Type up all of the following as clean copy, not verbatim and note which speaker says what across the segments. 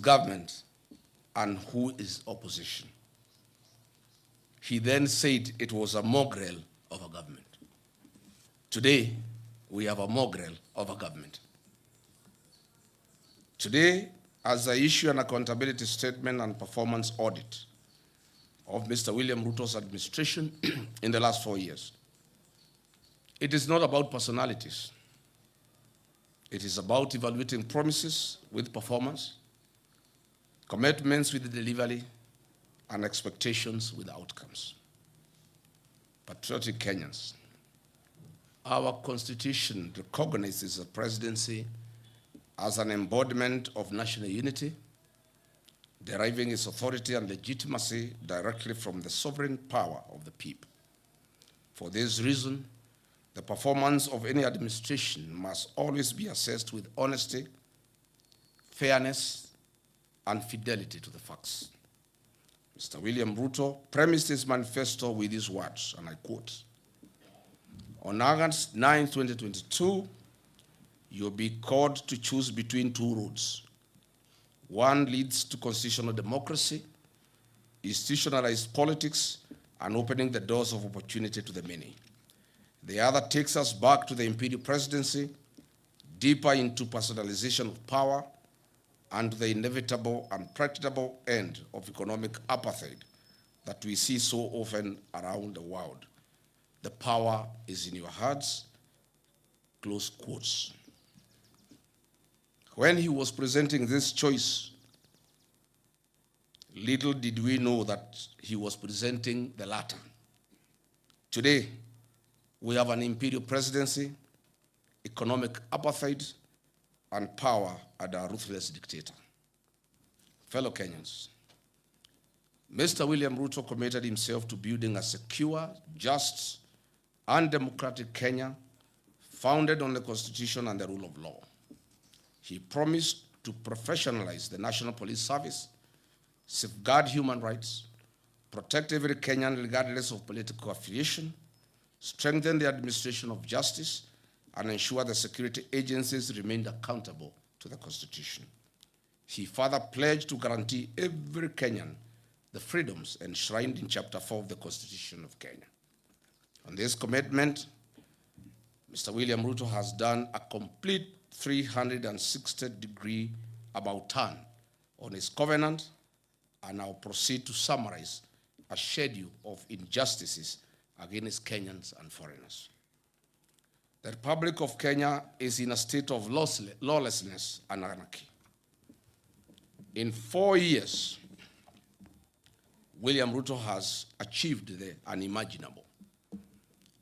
Speaker 1: government and who is opposition. He then said it was a mongrel of a government. Today, we have a mongrel of a government. Today, as I issue an accountability statement and performance audit of Mr. William Ruto's administration in the last 4 years, it is not about personalities. It is about evaluating promises with performance, commitments with delivery, and expectations with outcomes. Patriotic Kenyans, our Constitution recognizes the presidency as an embodiment of national unity, deriving its authority and legitimacy directly from the sovereign power of the people. For this reason, the performance of any administration must always be assessed with honesty, fairness, and fidelity to the facts. Mr. William Ruto premised his manifesto with these words, and I quote, "On August 9, 2022, you'll be called to choose between two roads. One leads to constitutional democracy, institutionalized politics, and opening the doors of opportunity to the many. The other takes us back to the imperial presidency, deeper into personalization of power, and to the inevitable and practicable end of economic apartheid that we see so often around the world. The power is in your hands," close quotes. When he was presenting this choice, little did we know that he was presenting the latter. Today, we have an imperial presidency, economic apartheid, and power under a ruthless dictator. Fellow Kenyans, Mr. William Ruto committed himself to building a secure, just, and democratic Kenya founded on the Constitution and the rule of law. He promised to professionalize the National Police Service, safeguard human rights, protect every Kenyan regardless of political affiliation, strengthen the administration of justice, and ensure the security agencies remained accountable to the Constitution. He further pledged to guarantee every Kenyan the freedoms enshrined in Chapter 4 of the Constitution of Kenya. On this commitment, Mr. William Ruto has done a complete 360-degree about turn on his covenant, and I'll proceed to summarize a schedule of injustices against Kenyans and foreigners. The Republic of Kenya is in a state of lawlessness and anarchy. In 4 years, William Ruto has achieved the unimaginable.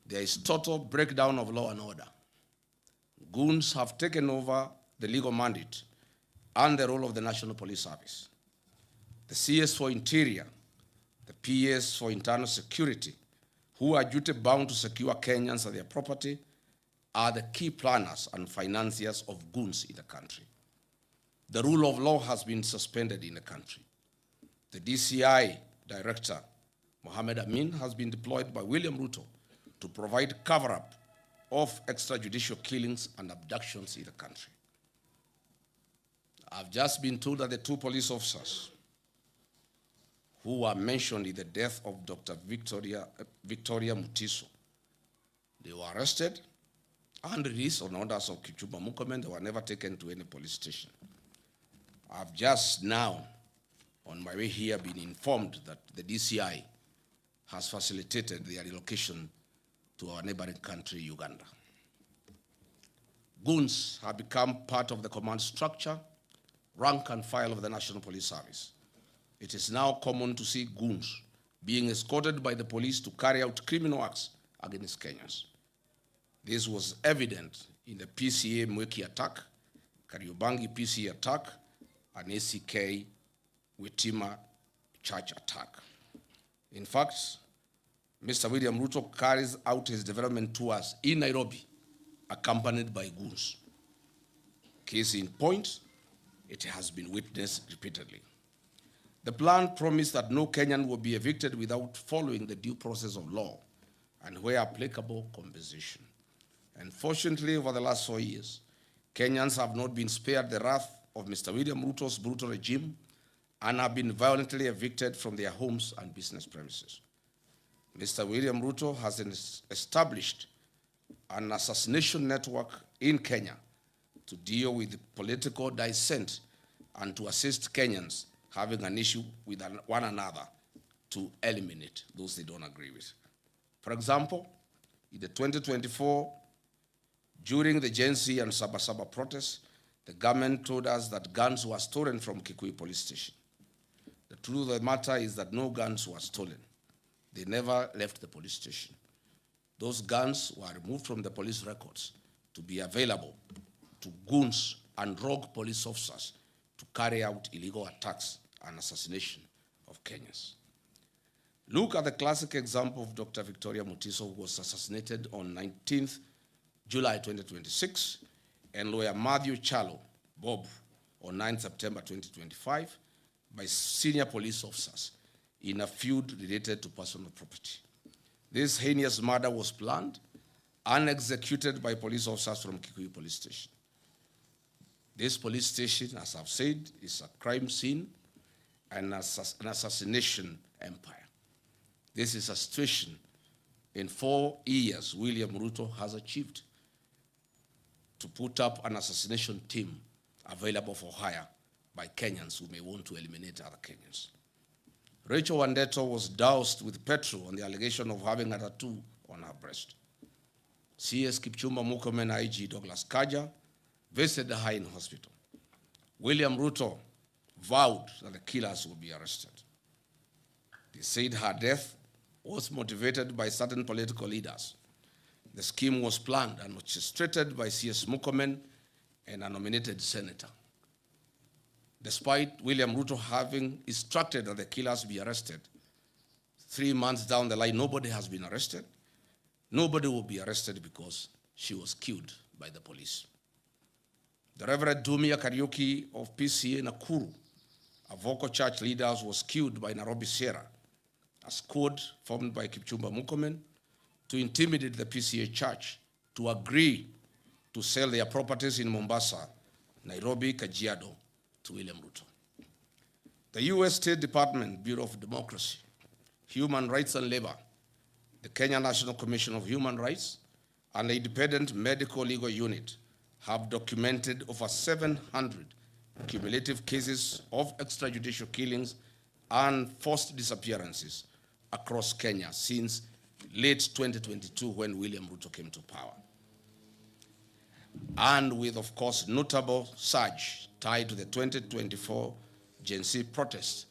Speaker 1: There is total breakdown of law and order. Goons have taken over the legal mandate and the role of the National Police Service. The CS for Interior, the PS for Internal Security, who are duty-bound to secure Kenyans and their property, are the key planners and financiers of goons in the country. The rule of law has been suspended in the country. The DCI Director, Mohamed Amin, has been deployed by William Ruto to provide cover-up of extrajudicial killings and abductions in the country. I've just been told that the 2 police officers who were mentioned in the death of Dr. Victoria Mutiso, they were arrested and released on orders of Kipchumba Murkomen. They were never taken to any police station. I've just now, on my way here, been informed that the DCI has facilitated their relocation to our neighboring country, Uganda. Goons have become part of the command structure, rank and file of the National Police Service. It is now common to see goons being escorted by the police to carry out criminal acts against Kenyans. This was evident in the PCA Mweki attack, Kariobangi PCA attack, and ACK Witima Church attack. In fact, Mr. William Ruto carries out his development tours in Nairobi, accompanied by goons. Case in point, it has been witnessed repeatedly. The plan promised that no Kenyan will be evicted without following the due process of law and, where applicable, compensation. Unfortunately, over the last 4 years, Kenyans have not been spared the wrath of Mr. William Ruto's brutal regime and have been violently evicted from their homes and business premises. Mr. William Ruto has established an assassination network in Kenya to deal with political dissent and to assist Kenyans having an issue with one another to eliminate those they don't agree with. For example, in the 2024, during the Gen Z and Sabasaba protests, the government told us that guns were stolen from Kikuyu police station. The truth of the matter is that no guns were stolen. They never left the police station. Those guns were removed from the police records to be available to goons and rogue police officers to carry out illegal attacks and assassination of Kenyans. Look at the classic example of Dr. Victoria Mutiso, who was assassinated on 19th July 2026, and lawyer Matthew Chalo, Bob, on 9th September 2025, by senior police officers in a feud related to personal property. This heinous murder was planned and executed by police officers from Kikuyu police station. This police station, as I've said, is a crime scene and an assassination empire. This is a situation in 4 years William Ruto has achieved to put up an assassination team available for hire by Kenyans who may want to eliminate other Kenyans. Rachel Wandeto was doused with petrol on the allegation of having a tattoo on her breast. CS Kipchumba Murkomen IG Douglas Kaja visited her in hospital. William Ruto vowed that the killers would be arrested. They said her death was motivated by certain political leaders. The scheme was planned and orchestrated by CS Murkomen and a nominated senator. Despite William Ruto having instructed that the killers be arrested, 3 months down the line, nobody has been arrested. Nobody will be arrested because she was killed by the police. The Reverend Dumia Kariuki of PCA Nakuru, a vocal church leader, was killed by Nairobi Sierra, a squad formed by Kipchumba Murkomen to intimidate the PCA church to agree to sell their properties in Mombasa, Nairobi, Kajiado, to William Ruto. The U.S. State Department, Bureau of Democracy, Human Rights and Labor, the Kenya National Commission of Human Rights, and the Independent Medical Legal Unit have documented over 700 cumulative cases of extrajudicial killings and forced disappearances across Kenya since late 2022 when William Ruto came to power. And with, of course, notable surge tied to the 2024 Gen Z protests,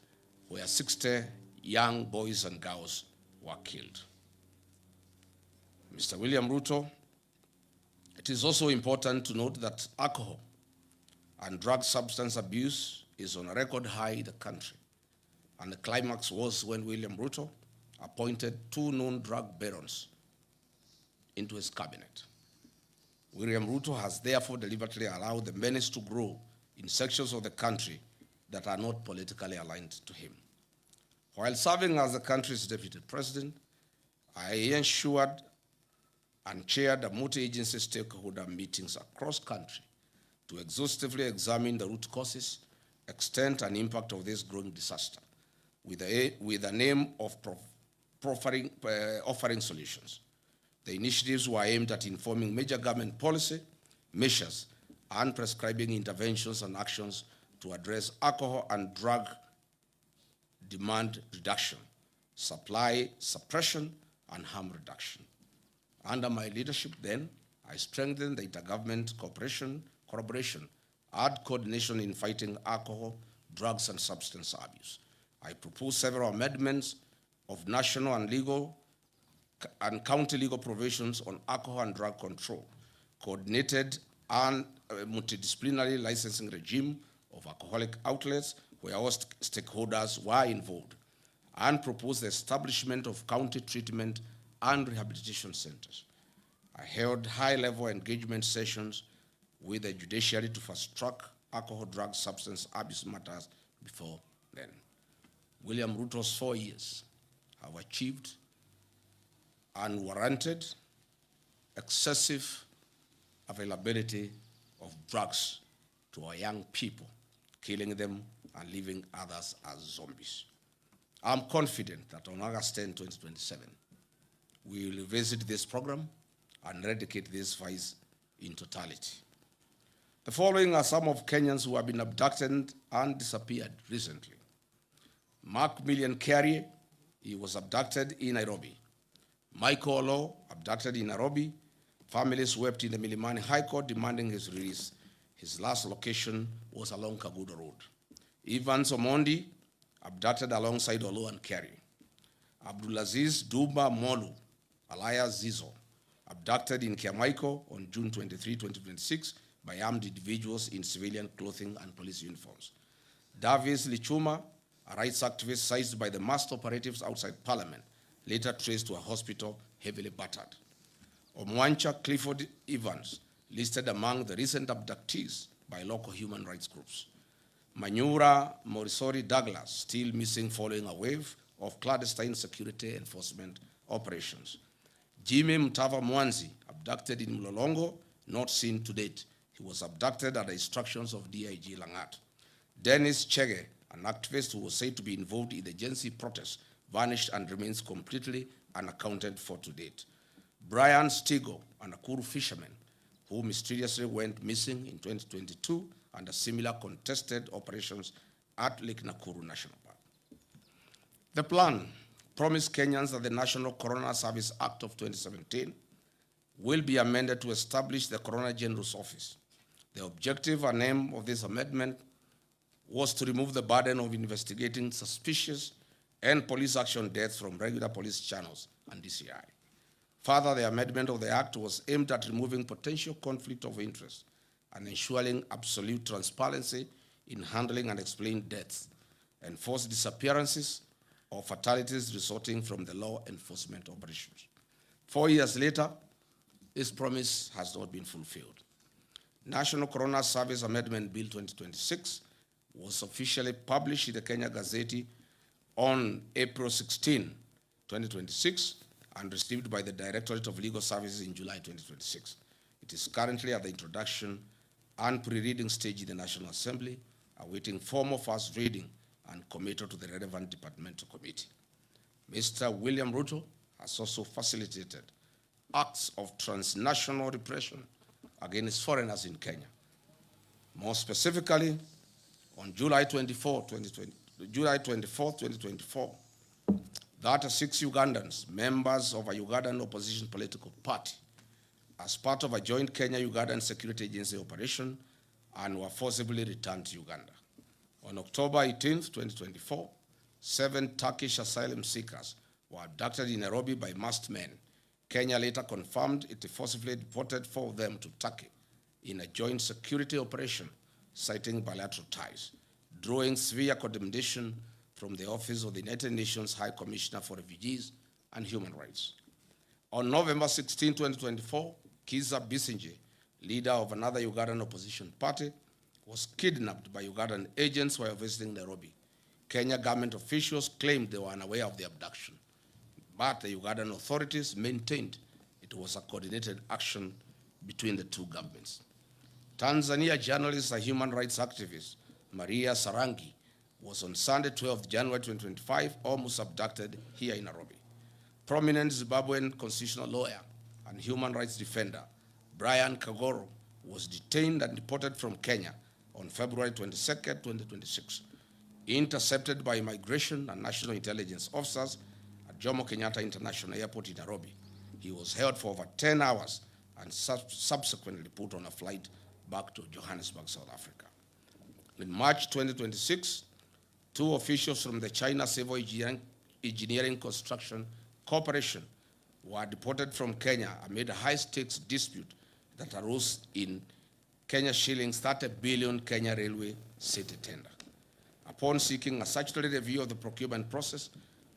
Speaker 1: where 60 young boys and girls were killed. Mr. William Ruto, it is also important to note that alcohol and drug substance abuse is on a record high in the country. And the climax was when William Ruto appointed 2 known drug barons into his cabinet. William Ruto has therefore deliberately allowed the menace to grow in sections of the country that are not politically aligned to him. While serving as the country's deputy president, I ensured and chaired a multi-agency stakeholder meetings across country to exhaustively examine the root causes, extent, and impact of this growing disaster, with the aim of offering solutions. The initiatives were aimed at informing major government policy, measures, and prescribing interventions and actions to address alcohol and drug demand reduction, supply suppression, and harm reduction. Under my leadership then, I strengthened the intergovernment collaboration, and coordination in fighting alcohol, drugs, and substance abuse. I proposed several amendments of national and legal and county legal provisions on alcohol and drug control, coordinated and multidisciplinary licensing regime of alcoholic outlets where all stakeholders were involved, and proposed the establishment of county treatment and rehabilitation centers. I held high-level engagement sessions with the judiciary to fast-track alcohol, drug, substance abuse matters before then. William Ruto's 4 years have achieved unwarranted, excessive availability of drugs to our young people killing them and leaving others as zombies. I'm confident that on August 10, 2027, we will revisit this program and eradicate these vices in totality. The following are some of Kenyans who have been abducted and disappeared recently. Mark Million Carrier, he was abducted in Nairobi. Michael Olo, abducted in Nairobi. Families wept in the Milimani High Court demanding his release. His last location was along Kagudo Road. Evans Omondi, abducted alongside Olo and Carrier. Abdulaziz Duba Molu, alias Zizo, abducted in Kiamaiko on June 23, 2026 by armed individuals in civilian clothing and police uniforms. Davis Lichuma, a rights activist seized by the masked operatives outside Parliament, later traced to a hospital heavily battered. Omwancha Clifford Evans, listed among the recent abductees by local human rights groups. Manyura Morisori Douglas, still missing following a wave of clandestine security enforcement operations. Jimmy Mtava Mwanzi, abducted in Mlolongo, not seen to date. He was abducted at the instructions of DIG Langat. Dennis Chege, an activist who was said to be involved in the Gen Z protests, vanished and remains completely unaccounted for to date. Brian Stigo, a Nakuru fisherman, who mysteriously went missing in 2022 under similar contested operations at Lake Nakuru National Park. The plan promised Kenyans that the National Coroner Service Act of 2017 will be amended to establish the Coroner General's Office. The objective and aim of this amendment was to remove the burden of investigating suspicious and police action deaths from regular police channels and DCI. Further, the amendment of the Act was aimed at removing potential conflict of interest and ensuring absolute transparency in handling and explaining deaths, enforced disappearances, or fatalities resulting from the law enforcement operations. 4 years later, this promise has not been fulfilled. National Coroner Service Amendment Bill 2026 was officially published in the Kenya Gazette on April 16, 2026, and received by the Directorate of Legal Services in July 2026. It is currently at the introduction and pre-reading stage in the National Assembly, awaiting formal first reading and committal to the relevant departmental committee. Mr. William Ruto has also facilitated acts of transnational repression against foreigners in Kenya. More specifically, on July 24, 2024, 36 Ugandans, members of a Ugandan opposition political party, as part of a joint Kenya-Ugandan security agency operation, and were forcibly returned to Uganda. On October 18, 2024, 7 Turkish asylum seekers were abducted in Nairobi by masked men. Kenya later confirmed it forcibly deported 4 of them to Turkey in a joint security operation, citing bilateral ties, drawing severe condemnation from the Office of the United Nations High Commissioner for Refugees and Human Rights. On November 16, 2024, Kiza Bisinje, leader of another Ugandan opposition party, was kidnapped by Ugandan agents while visiting Nairobi. Kenya government officials claimed they were unaware of the abduction, but the Ugandan authorities maintained it was a coordinated action between the two governments. Tanzania journalist and human rights activist Maria Sarangi was on Sunday, 12 January 2025, almost abducted here in Nairobi. Prominent Zimbabwean constitutional lawyer and human rights defender Brian Kagoro was detained and deported from Kenya on February 22, 2026. Intercepted by immigration and national intelligence officers at Jomo Kenyatta International Airport in Nairobi, he was held for over 10 hours and subsequently put on a flight back to Johannesburg, South Africa. In March 2026, 2 officials from the China Civil Engineering Construction Corporation were deported from Kenya amid a high-stakes dispute that arose in Kenya shillings 30 billion Kenya Railway city tender. Upon seeking a statutory review of the procurement process,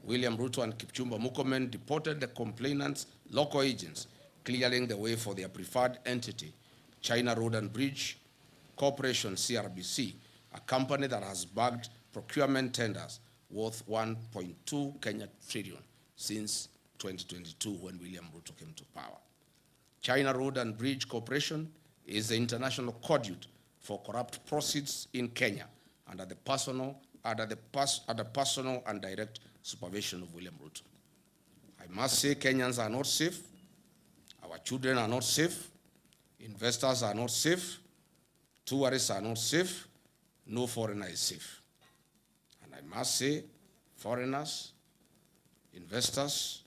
Speaker 1: William Ruto and Kipchumba Murkomen deported the complainants' local agents, clearing the way for their preferred entity, China Road and Bridge Corporation, CRBC, a company that has bagged procurement tenders worth 1.2 Kenya trillion since 2022 when William Ruto came to power. China Road and Bridge Corporation is the international conduit for corrupt proceeds in Kenya under the personal and direct supervision of William Ruto. I must say Kenyans are not safe, our children are not safe, investors are not safe, tourists are not safe, no foreigner is safe. And I must say, foreigners, investors,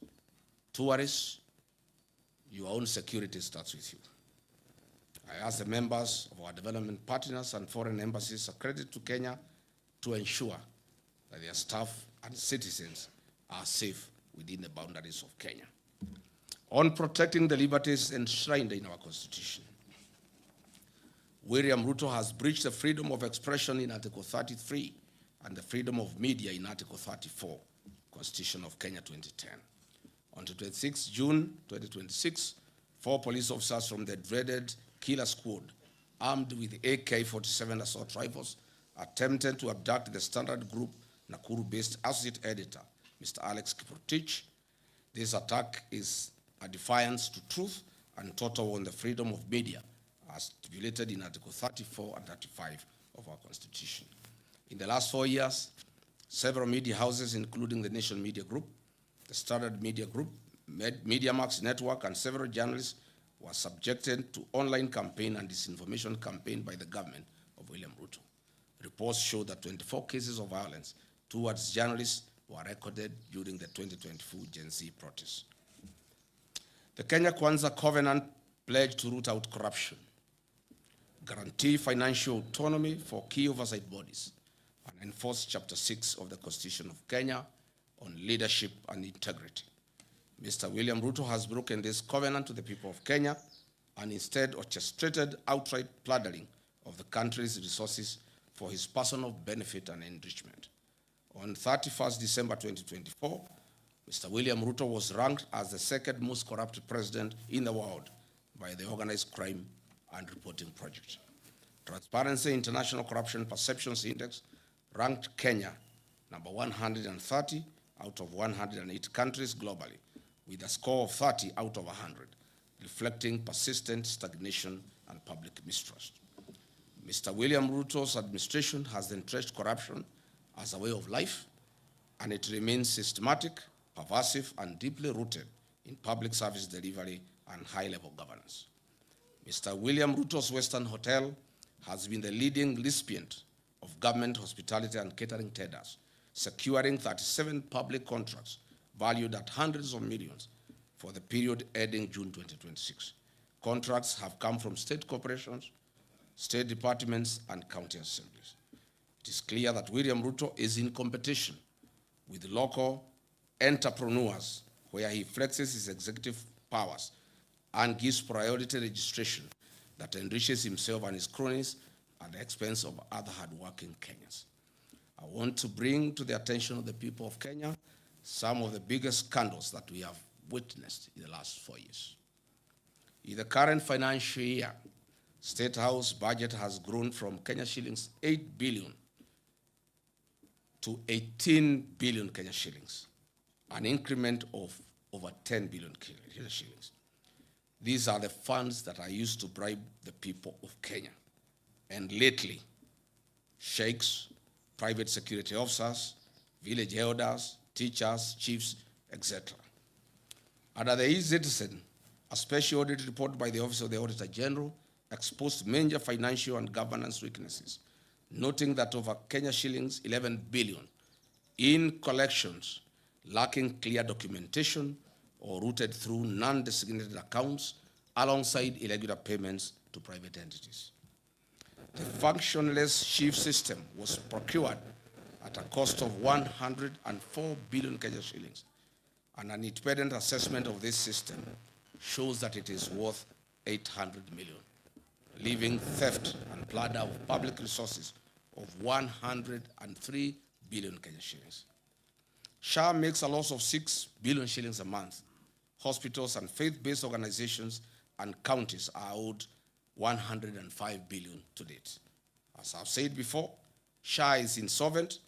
Speaker 1: tourists, your own security starts with you. I ask the members of our development partners and foreign embassies accredited to Kenya to ensure that their staff and citizens are safe within the boundaries of Kenya. On protecting the liberties enshrined in our Constitution, William Ruto has breached the freedom of expression in Article 33 and the freedom of media in Article 34, Constitution of Kenya 2010. On 26 June 2026, 4 police officers from the dreaded Killer Squad, armed with AK-47 assault rifles, attempted to abduct the Standard Group Nakuru-based associate editor, Mr. Alex Kiprotich. This attack is a defiance to truth and total on the freedom of media, as stipulated in Article 34 and 35 of our Constitution. In the last 4 years, several media houses, including the Nation Media Group, the Standard Media Group, MediaMax Network, and several journalists were subjected to online campaign and disinformation campaign by the government of William Ruto. Reports show that 24 cases of violence towards journalists were recorded during the 2024 Gen Z protests. The Kenya Kwanza Covenant pledged to root out corruption, guarantee financial autonomy for key oversight bodies, and enforce Chapter 6 of the Constitution of Kenya on leadership and integrity. Mr. William Ruto has broken this covenant to the people of Kenya and instead orchestrated outright plundering of the country's resources for his personal benefit and enrichment. On 31st December 2024, Mr. William Ruto was ranked as the second most corrupt president in the world by the Organized Crime and Reporting Project. Transparency International Corruption Perceptions Index ranked Kenya number 130 out of 108 countries globally, with a score of 30 out of 100, reflecting persistent stagnation and public mistrust. Mr. William Ruto's administration has entrenched corruption as a way of life, and it remains systematic, pervasive, and deeply rooted in public service delivery and high-level governance. Mr. William Ruto's Western Hotel has been the leading recipient of government hospitality and catering tenders, securing 37 public contracts valued at hundreds of millions for the period ending June 2026. Contracts have come from state corporations, state departments, and county assemblies. It is clear that William Ruto is in competition with local entrepreneurs, where he flexes his executive powers and gives priority registration that enriches himself and his cronies at the expense of other hardworking Kenyans. I want to bring to the attention of the people of Kenya some of the biggest scandals that we have witnessed in the last 4 years. In the current financial year, State House budget has grown from Kenya shillings 8 billion to 18 billion Kenya shillings, an increment of over 10 billion Kenya shillings. These are the funds that are used to bribe the people of Kenya. And lately, sheikhs, private security officers, village elders, teachers, chiefs, etc. Under the e-Citizen, a special audit report by the Office of the Auditor General exposed major financial and governance weaknesses, noting that over Kenya shillings 11 billion in collections lacking clear documentation or routed through non-designated accounts alongside irregular payments to private entities. The functionless chief system was procured at a cost of 104 billion Kenya shillings, and an independent assessment of this system shows that it is worth 800 million, leaving theft and plunder of public resources of 103 billion Kenya shillings. SHA makes a loss of 6 billion shillings a month. Hospitals and faith-based organizations and counties are owed 105 billion to date. As I've said before, SHA is insolvent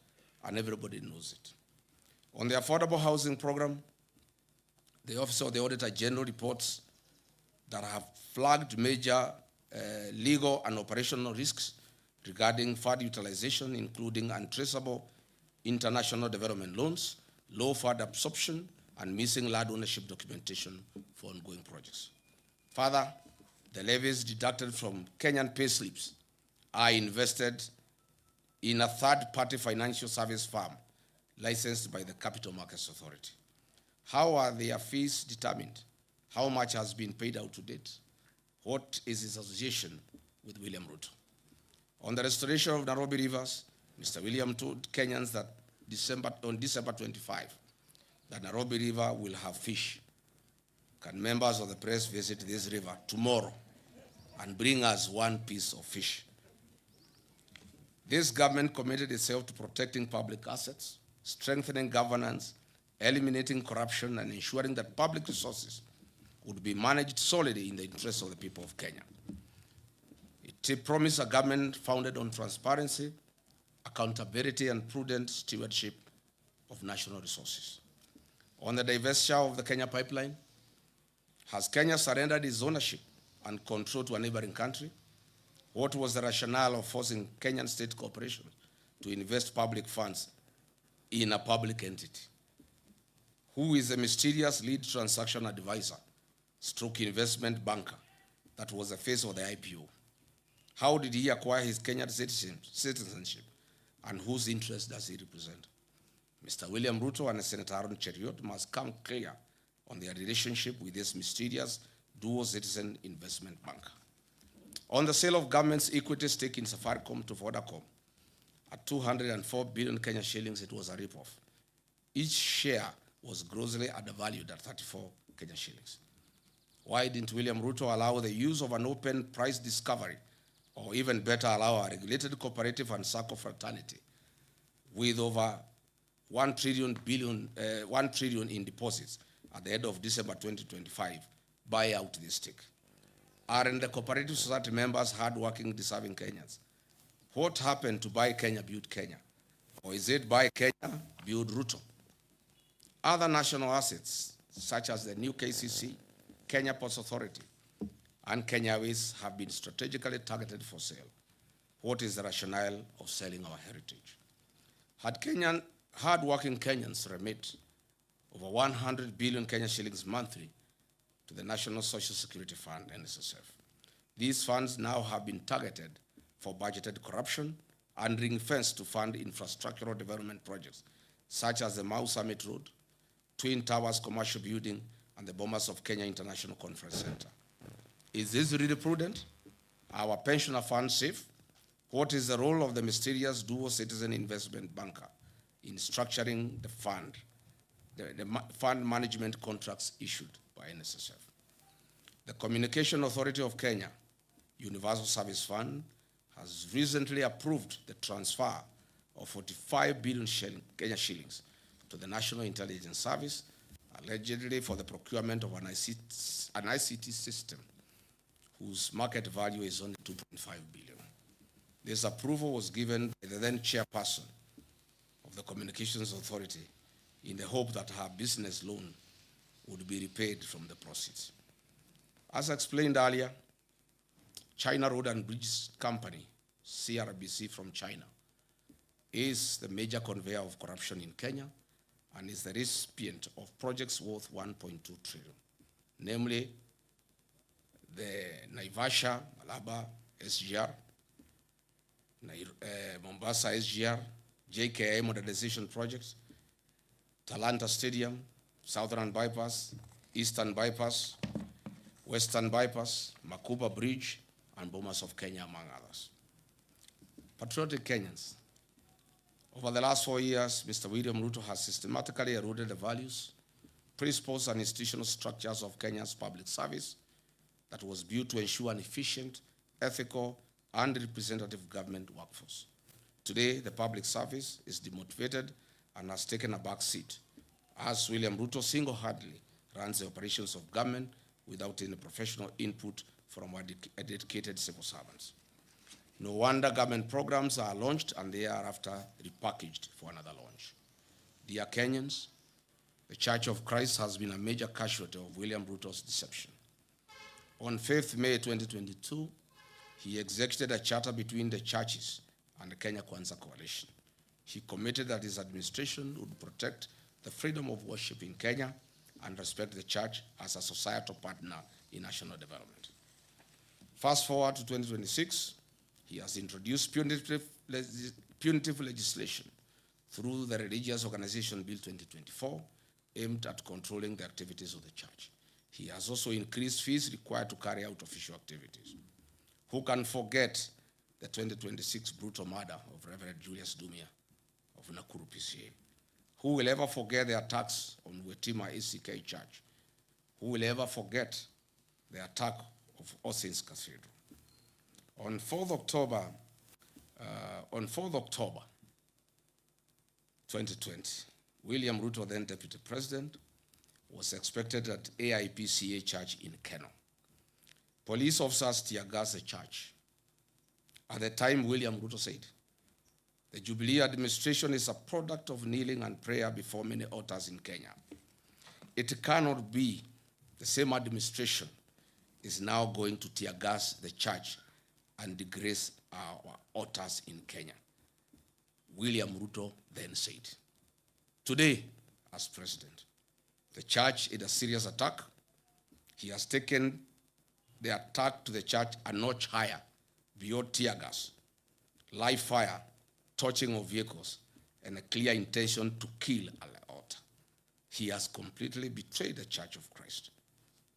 Speaker 1: and everybody knows it. On the affordable housing program, the Office of the Auditor General reports that have flagged major legal and operational risks, regarding fund utilization, including untraceable international development loans, low fund absorption, and missing land ownership documentation for ongoing projects. Further, the levies deducted from Kenyan pay slips are invested in a third-party financial service firm licensed by the Capital Markets Authority. How are their fees determined? How much has been paid out to date? What is its association with William Ruto? On the restoration of Nairobi rivers, Mr. William told Kenyans that on December 25, that Nairobi River will have fish. Can members of the press visit this river tomorrow and bring us one piece of fish? This government committed itself to protecting public assets, strengthening governance, eliminating corruption, and ensuring that public resources would be managed solely in the interests of the people of Kenya. It promised a government founded on transparency, accountability, and prudent stewardship of national resources. On the divestiture of the Kenya pipeline, has Kenya surrendered its ownership and control to a neighboring country? What was the rationale of forcing Kenyan state corporations to invest public funds in a public entity? Who is the mysterious lead transaction advisor, stroke investment banker that was the face of the IPO? How did he acquire his Kenyan citizenship, and whose interest does he represent? Mr. William Ruto and Senator Aaron Cheriot must come clear on their relationship with this mysterious dual citizen investment banker. On the sale of government's equity stake in Safaricom to Vodacom at 204 billion Kenya shillings, it was a ripoff. Each share was grossly undervalued at 34 Kenya shillings. Why didn't William Ruto allow the use of an open price discovery, or even better, allow a regulated cooperative and SACCO fraternity with over 1 trillion in deposits at the end of December 2025 buy out this stake? Aren't the cooperative society members hardworking, deserving Kenyans? What happened to Buy Kenya, Build Kenya? Or is it Buy Kenya, Build Ruto? Other national assets, such as the new KCC, Kenya Ports Authority, and Kenya Ways, have been strategically targeted for sale. What is the rationale of selling our heritage? Had hard-working Kenyans remit over 100 billion Kenya shillings monthly to the National Social Security Fund, NSSF. These funds now have been targeted for budgeted corruption and ring-fenced to fund infrastructural development projects, such as the Mau Summit Road, Twin Towers Commercial Building, and the Bomas of Kenya International Conference Center. Is this really prudent? Are our pensioner funds safe? What is the role of the mysterious dual citizen investment banker in structuring the fund management contracts issued by NSSF? The Communication Authority of Kenya, Universal Service Fund, has recently approved the transfer of 45 billion Kenya shillings to the National Intelligence Service, allegedly for the procurement of an ICT system whose market value is only 2.5 billion. This approval was given by the then chairperson of the Communications Authority in the hope that her business loan would be repaid from the proceeds. As explained earlier, China Road and Bridge Company, CRBC from China, is the major conveyor of corruption in Kenya and is the recipient of projects worth 1.2 trillion, namely the Naivasha, Malaba, SGR, Mombasa SGR, JKI modernization projects, Talanta Stadium, Southern Bypass, Eastern Bypass, Western Bypass, Makuba Bridge, and Bomas of Kenya, among others. Patriotic Kenyans, over the last 4 years, Mr. William Ruto has systematically eroded the values, principles, and institutional structures of Kenya's public service that was built to ensure an efficient, ethical, and representative government workforce. Today, the public service is demotivated and has taken a back seat, as William Ruto single-handedly runs the operations of government without any professional input from our dedicated civil servants. No wonder government programs are launched and they are after repackaged for another launch. Dear Kenyans, the Church of Christ has been a major casualty of William Ruto's deception. On 5th May 2022, He executed a charter between the churches and the Kenya Kwanza Coalition. He committed that his administration would protect the freedom of worship in Kenya and respect the church as a societal partner in national development. Fast forward to 2026, he has introduced punitive legislation through the Religious Organization Bill 2024, aimed at controlling the activities of the church. He has also increased fees required to carry out official activities. Who can forget the 2026 brutal murder of Reverend Julius Dumia of Nakuru PCA? Who will ever forget the attacks on Wetima ACK Church? Who will ever forget the attack of All Saints Cathedral? On 4th October 2020, William Ruto, then Deputy President, was expected at AIPCA Church in Keno. Police officers tear-gassed the church. At the time, William Ruto said, "The Jubilee administration is a product of kneeling and prayer before many altars in Kenya. It cannot be the same administration is now going to tear-gas the church and disgrace our altars in Kenya." William Ruto then said. Today, as president, the church is a serious attack. He has taken the attack to the church a notch higher, beyond tear gas, live fire, torching of vehicles, and a clear intention to kill at the altar. He has completely betrayed the Church of Christ.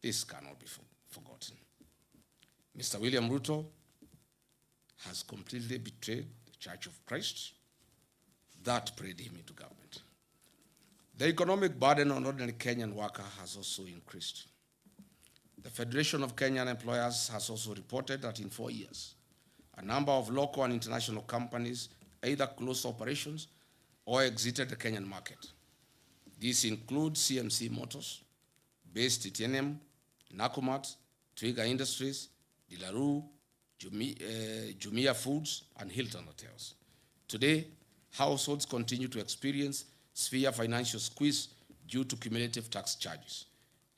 Speaker 1: This cannot be forgotten. Mr. William Ruto has completely betrayed the Church of Christ. That prayed him into government. The economic burden on ordinary Kenyan worker has also increased. The Federation of Kenyan Employers has also reported that in 4 years, a number of local and international companies either closed operations or exited the Kenyan market. These include CMC Motors, Base Titanium, Nakumat, Twiga Industries, Dilaru, Jumia Foods, and Hilton Hotels. Today, households continue to experience severe financial squeeze due to cumulative tax charges,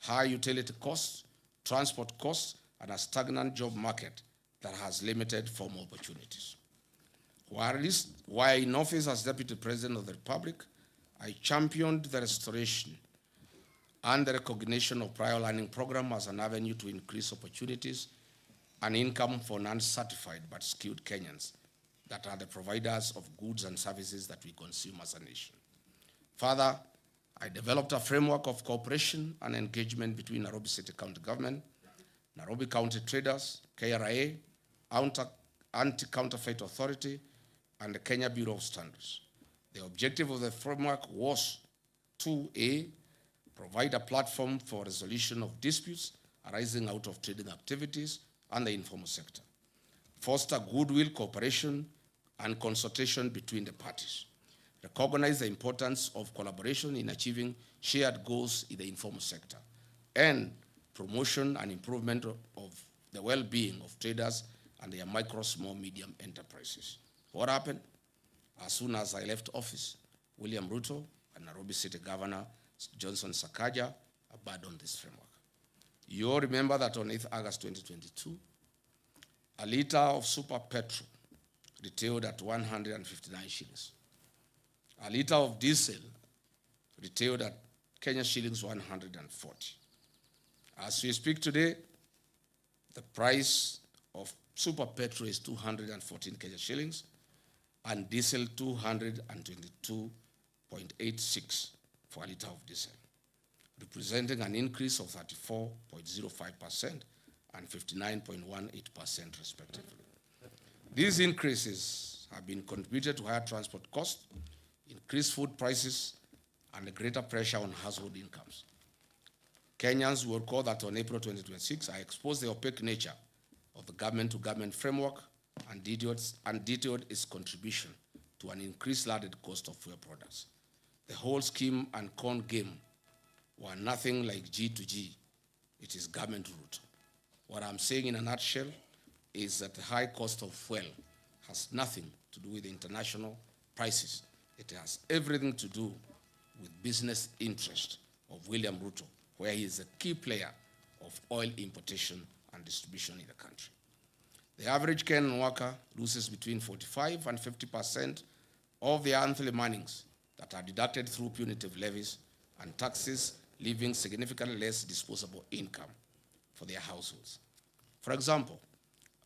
Speaker 1: high utility costs, transport costs, and a stagnant job market that has limited formal opportunities. While in office as Deputy President of the Republic, I championed the restoration and the recognition of prior learning program as an avenue to increase opportunities and income for non-certified but skilled Kenyans that are the providers of goods and services that we consume as a nation. Further, I developed a framework of cooperation and engagement between Nairobi City County Government, Nairobi County Traders, KRA, Anti-Counterfeit Authority, and the Kenya Bureau of Standards. The objective of the framework was to A, provide a platform for resolution of disputes arising out of trading activities and the informal sector, foster goodwill, cooperation, and consultation between the parties, recognize the importance of collaboration in achieving shared goals in the informal sector, and promotion and improvement of the well-being of traders and their micro, small, medium enterprises. What happened? As soon as I left office, William Ruto and Nairobi City Governor Johnson Sakaja abandoned this framework. You all remember that on 8th August 2022, a liter of super petrol retailed at 159 shillings. A liter of diesel retailed at Kenya shillings 140. As we speak today, the price of super petrol is 214 Kenya shillings and diesel 222.86 for a liter of diesel, representing an increase of 34.05% and 59.18% respectively. These increases have been contributed to higher transport costs, increased food prices, and a greater pressure on household incomes. Kenyans will recall that on April 2026, I exposed the opaque nature of the government-to-government framework and detailed its contribution to an increased landed cost of fuel products. The whole scheme and con game were nothing like G to G. It is government route. What I'm saying in a nutshell is that the high cost of fuel has nothing to do with international prices. It has everything to do with business interest of William Ruto, where he is a key player of oil importation and distribution in the country. The average Kenyan worker loses between 45 and 50% of their monthly earnings that are deducted through punitive levies and taxes, leaving significantly less disposable income for their households. For example,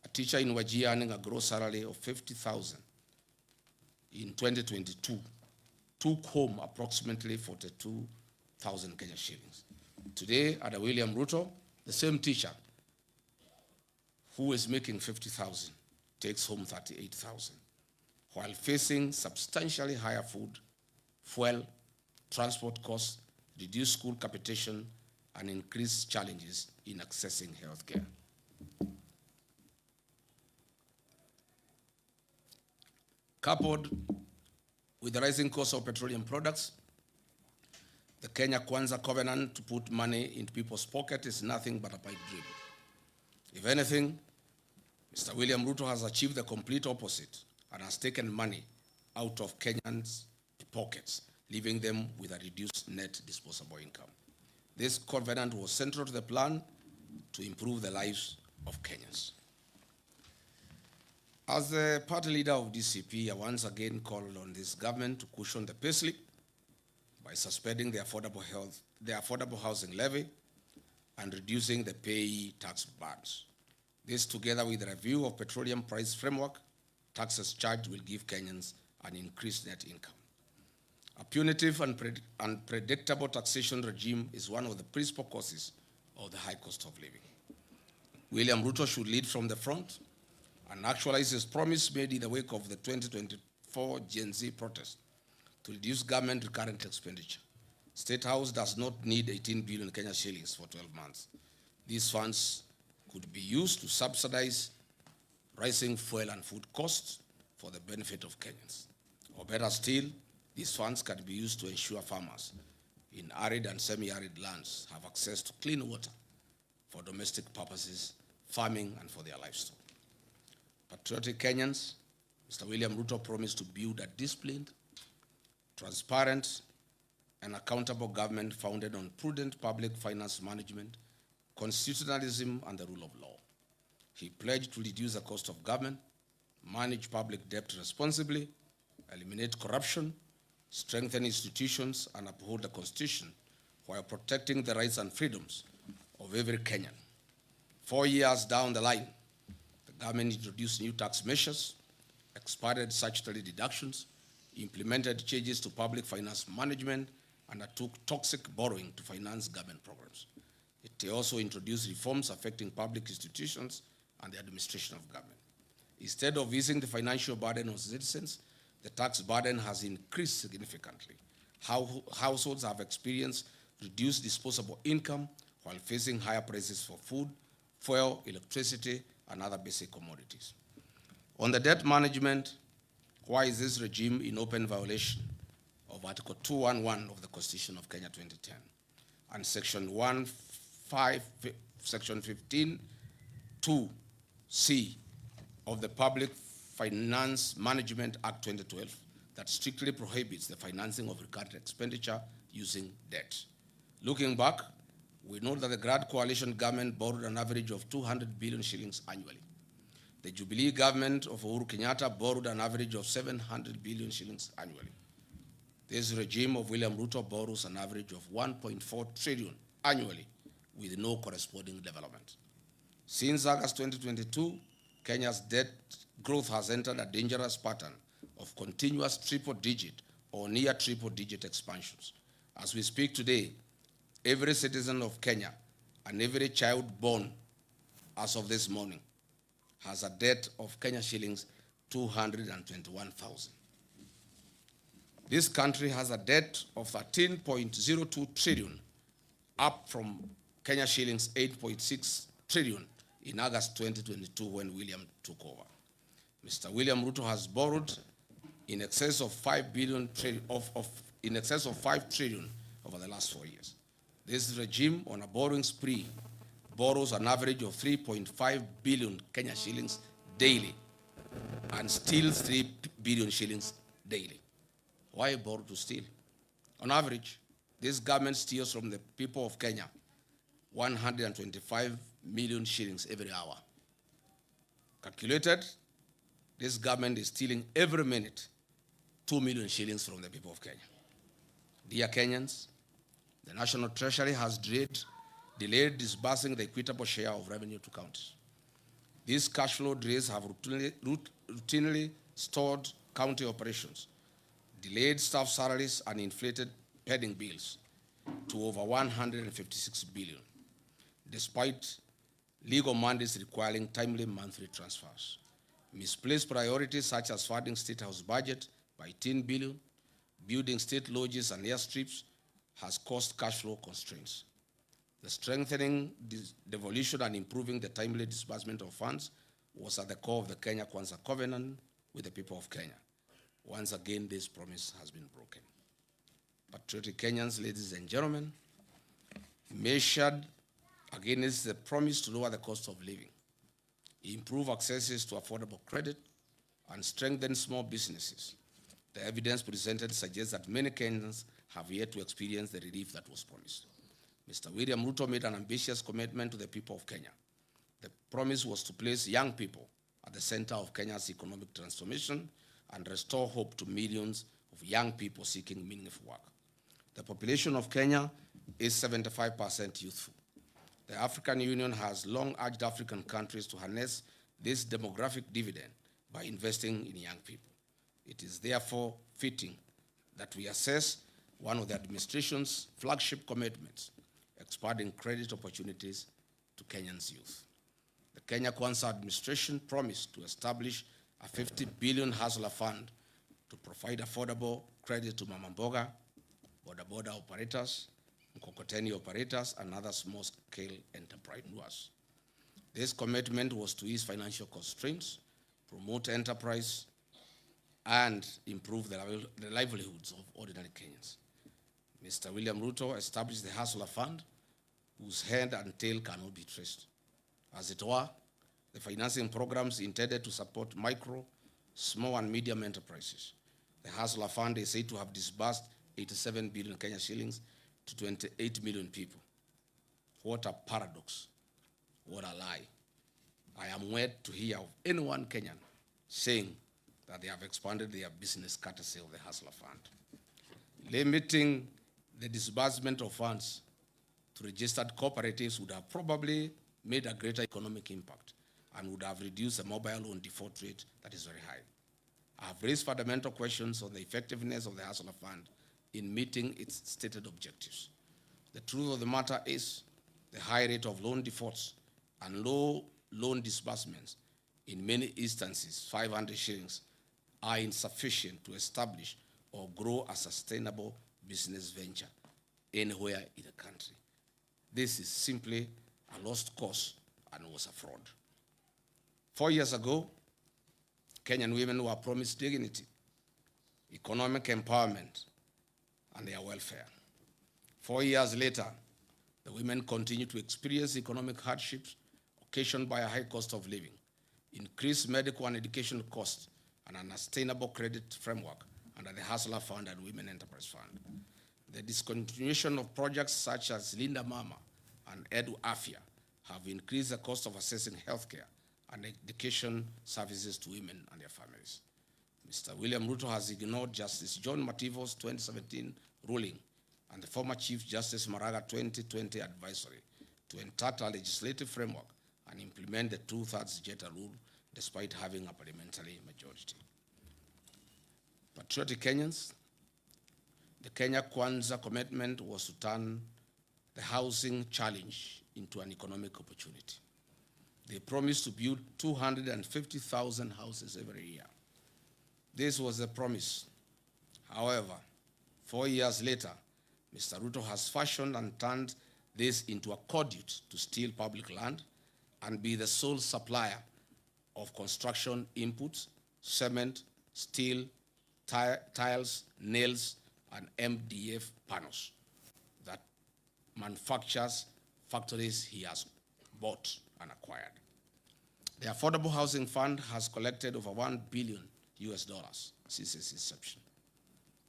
Speaker 1: a teacher in Wajir earning a gross salary of 50,000 in 2022 took home approximately 42,000 Kenya shillings. Today, under William Ruto, the same teacher who is making 50,000 takes home 38,000, while facing substantially higher food, fuel, transport costs, reduced school capitation, and increased challenges in accessing healthcare. Coupled with the rising cost of petroleum products, the Kenya Kwanza covenant to put money into people's pocket is nothing but a pipe dream. If anything, Mr. William Ruto has achieved the complete opposite and has taken money out of Kenyans' pockets, leaving them with a reduced net disposable income. This covenant was central to the plan to improve the lives of Kenyans. As the party leader of DCP, I once again called on this government to cushion the payslip by suspending the affordable housing levy and reducing the payee tax burdens. This, together with the review of petroleum price framework, taxes charged will give Kenyans an increased net income. A punitive and unpredictable taxation regime is one of the principal causes of the high cost of living. William Ruto should lead from the front and actualize his promise made in the wake of the 2024 Gen Z protest to reduce government recurrent expenditure. State House does not need 18 billion Kenya shillings for 12 months. These funds could be used to subsidize rising fuel and food costs for the benefit of Kenyans. Or better still, these funds can be used to ensure farmers in arid and semi-arid lands have access to clean water for domestic purposes, farming, and for their livestock. Patriotic Kenyans, Mr. William Ruto promised to build a disciplined, transparent, and accountable government founded on prudent public finance management, constitutionalism, and the rule of law. He pledged to reduce the cost of government, manage public debt responsibly, eliminate corruption, strengthen institutions, and uphold the Constitution while protecting the rights and freedoms of every Kenyan. 4 years down the line, the government introduced new tax measures, expanded statutory deductions, implemented changes to public finance management, and undertook toxic borrowing to finance government programs. It also introduced reforms affecting public institutions and the administration of government. Instead of easing the financial burden on citizens, the tax burden has increased significantly. Households have experienced reduced disposable income while facing higher prices for food, fuel, electricity, and other basic commodities. On the debt management, why is this regime in open violation of Article 211 of the Constitution of Kenya 2010 and Section 15(2)(c) of the Public Finance Management Act 2012 that strictly prohibits the financing of recurrent expenditure using debt? Looking back, we know that the Grand Coalition government borrowed an average of 200 billion shillings annually. The Jubilee government of Uhuru Kenyatta borrowed an average of 700 billion shillings annually. This regime of William Ruto borrows an average of 1.4 trillion annually with no corresponding development. Since August 2022, Kenya's debt growth has entered a dangerous pattern of continuous triple-digit or near triple-digit expansions. As we speak today, every citizen of Kenya and every child born as of this morning has a debt of Kenya shillings 221,000. This country has a debt of 13.02 trillion, up from Kenya shillings 8.6 trillion in August 2022 when William took over. Mr. William Ruto has borrowed in excess of 5 trillion over the last 4 years. This regime, on a borrowing spree, borrows an average of 3.5 billion Kenya shillings daily and steals 3 billion shillings daily. Why borrow to steal? On average, this government steals from the people of Kenya 125 million shillings every hour. Calculated, this government is stealing every minute 2 million shillings from the people of Kenya. Dear Kenyans, the National Treasury has delayed disbursing the equitable share of revenue to counties. These cash flow delays have routinely stalled county operations, delayed staff salaries, and inflated pending bills to over 156 billion, despite legal mandates requiring timely monthly transfers. Misplaced priorities such as funding State House budget by 10 billion, building state lodges and airstrips has caused cash flow constraints. The strengthening, devolution, and improving the timely disbursement of funds was at the core of the Kenya Kwanza covenant with the people of Kenya. Once again, this promise has been broken. Patriotic Kenyans, ladies and gentlemen, measured against the promise to lower the cost of living, improve access to affordable credit, and strengthen small businesses, the evidence presented suggests that many Kenyans have yet to experience the relief that was promised. Mr. William Ruto made an ambitious commitment to the people of Kenya. The promise was to place young people at the center of Kenya's economic transformation and restore hope to millions of young people seeking meaningful work. The population of Kenya is 75% youthful. The African Union has long urged African countries to harness this demographic dividend by investing in young people. It is therefore fitting that we assess one of the administration's flagship commitments, expanding credit opportunities to Kenyans' youth. The Kenya Kwanza administration promised to establish a 50 billion hustler fund to provide affordable credit to mama mboga, boda operators, mkokoteni operators, and other small-scale entrepreneurs. This commitment was to ease financial constraints, promote enterprise, and improve the livelihoods of ordinary Kenyans. Mr. William Ruto established the Hustler Fund, whose head and tail cannot be traced. As it were, the financing programs intended to support micro, small, and medium enterprises. The Hustler Fund is said to have disbursed 87 billion Kenya shillings to 28 million people. What a paradox. What a lie. I am yet to hear of anyone Kenyan saying that they have expanded their business courtesy of the Hustler Fund. Limiting the disbursement of funds to registered cooperatives would have probably made a greater economic impact and would have reduced the mobile loan default rate that is very high. I have raised fundamental questions on the effectiveness of the Hustler Fund in meeting its stated objectives. The truth of the matter is the high rate of loan defaults and low loan disbursements, in many instances 500 shillings, are insufficient to establish or grow a sustainable business venture anywhere in the country. This is simply a lost cause and was a fraud. 4 years ago, Kenyan women were promised dignity, economic empowerment, and their welfare. 4 years later, the women continue to experience economic hardships occasioned by a high cost of living, increased medical and education costs, and an unsustainable credit framework under the Hustler Fund and Women Enterprise Fund. The discontinuation of projects such as Linda Mama and Edu Afya have increased the cost of accessing healthcare and education services to women and their families. Mr. William Ruto has ignored Justice John Mativo's 2017 ruling and the former Chief Justice Maraga 2020 advisory to entitle a legislative framework and implement the 2/3 Jeta rule despite having a parliamentary majority. Patriotic Kenyans, the Kenya Kwanza commitment was to turn the housing challenge into an economic opportunity. They promised to build 250,000 houses every year. This was the promise. However, 4 years later, Mr. Ruto has fashioned and turned this into a conduit to steal public land and be the sole supplier of construction inputs, cement, steel, tiles, nails, and MDF panels that manufactures factories he has bought and acquired. The Affordable Housing Fund has collected over $1 billion since its inception.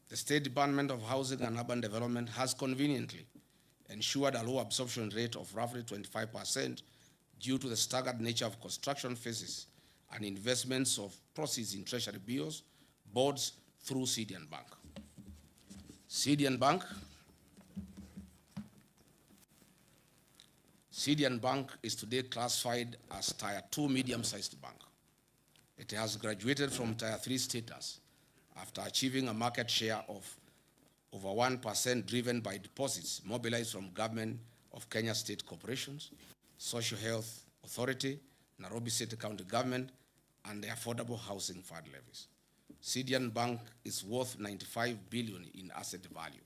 Speaker 1: The State Department of Housing and Urban Development has conveniently ensured a low absorption rate of roughly 25% due to the staggered nature of construction phases and investments of proceeds in treasury bills, bonds through CDN Bank. CDN Bank is today classified as Tier 2 medium-sized bank. It has graduated from Tier 3 status after achieving a market share of over 1% driven by deposits mobilized from government of Kenya state corporations, Social Health Authority, Nairobi City County Government, and the Affordable Housing Fund levies. CDN Bank is worth 95 billion in asset value,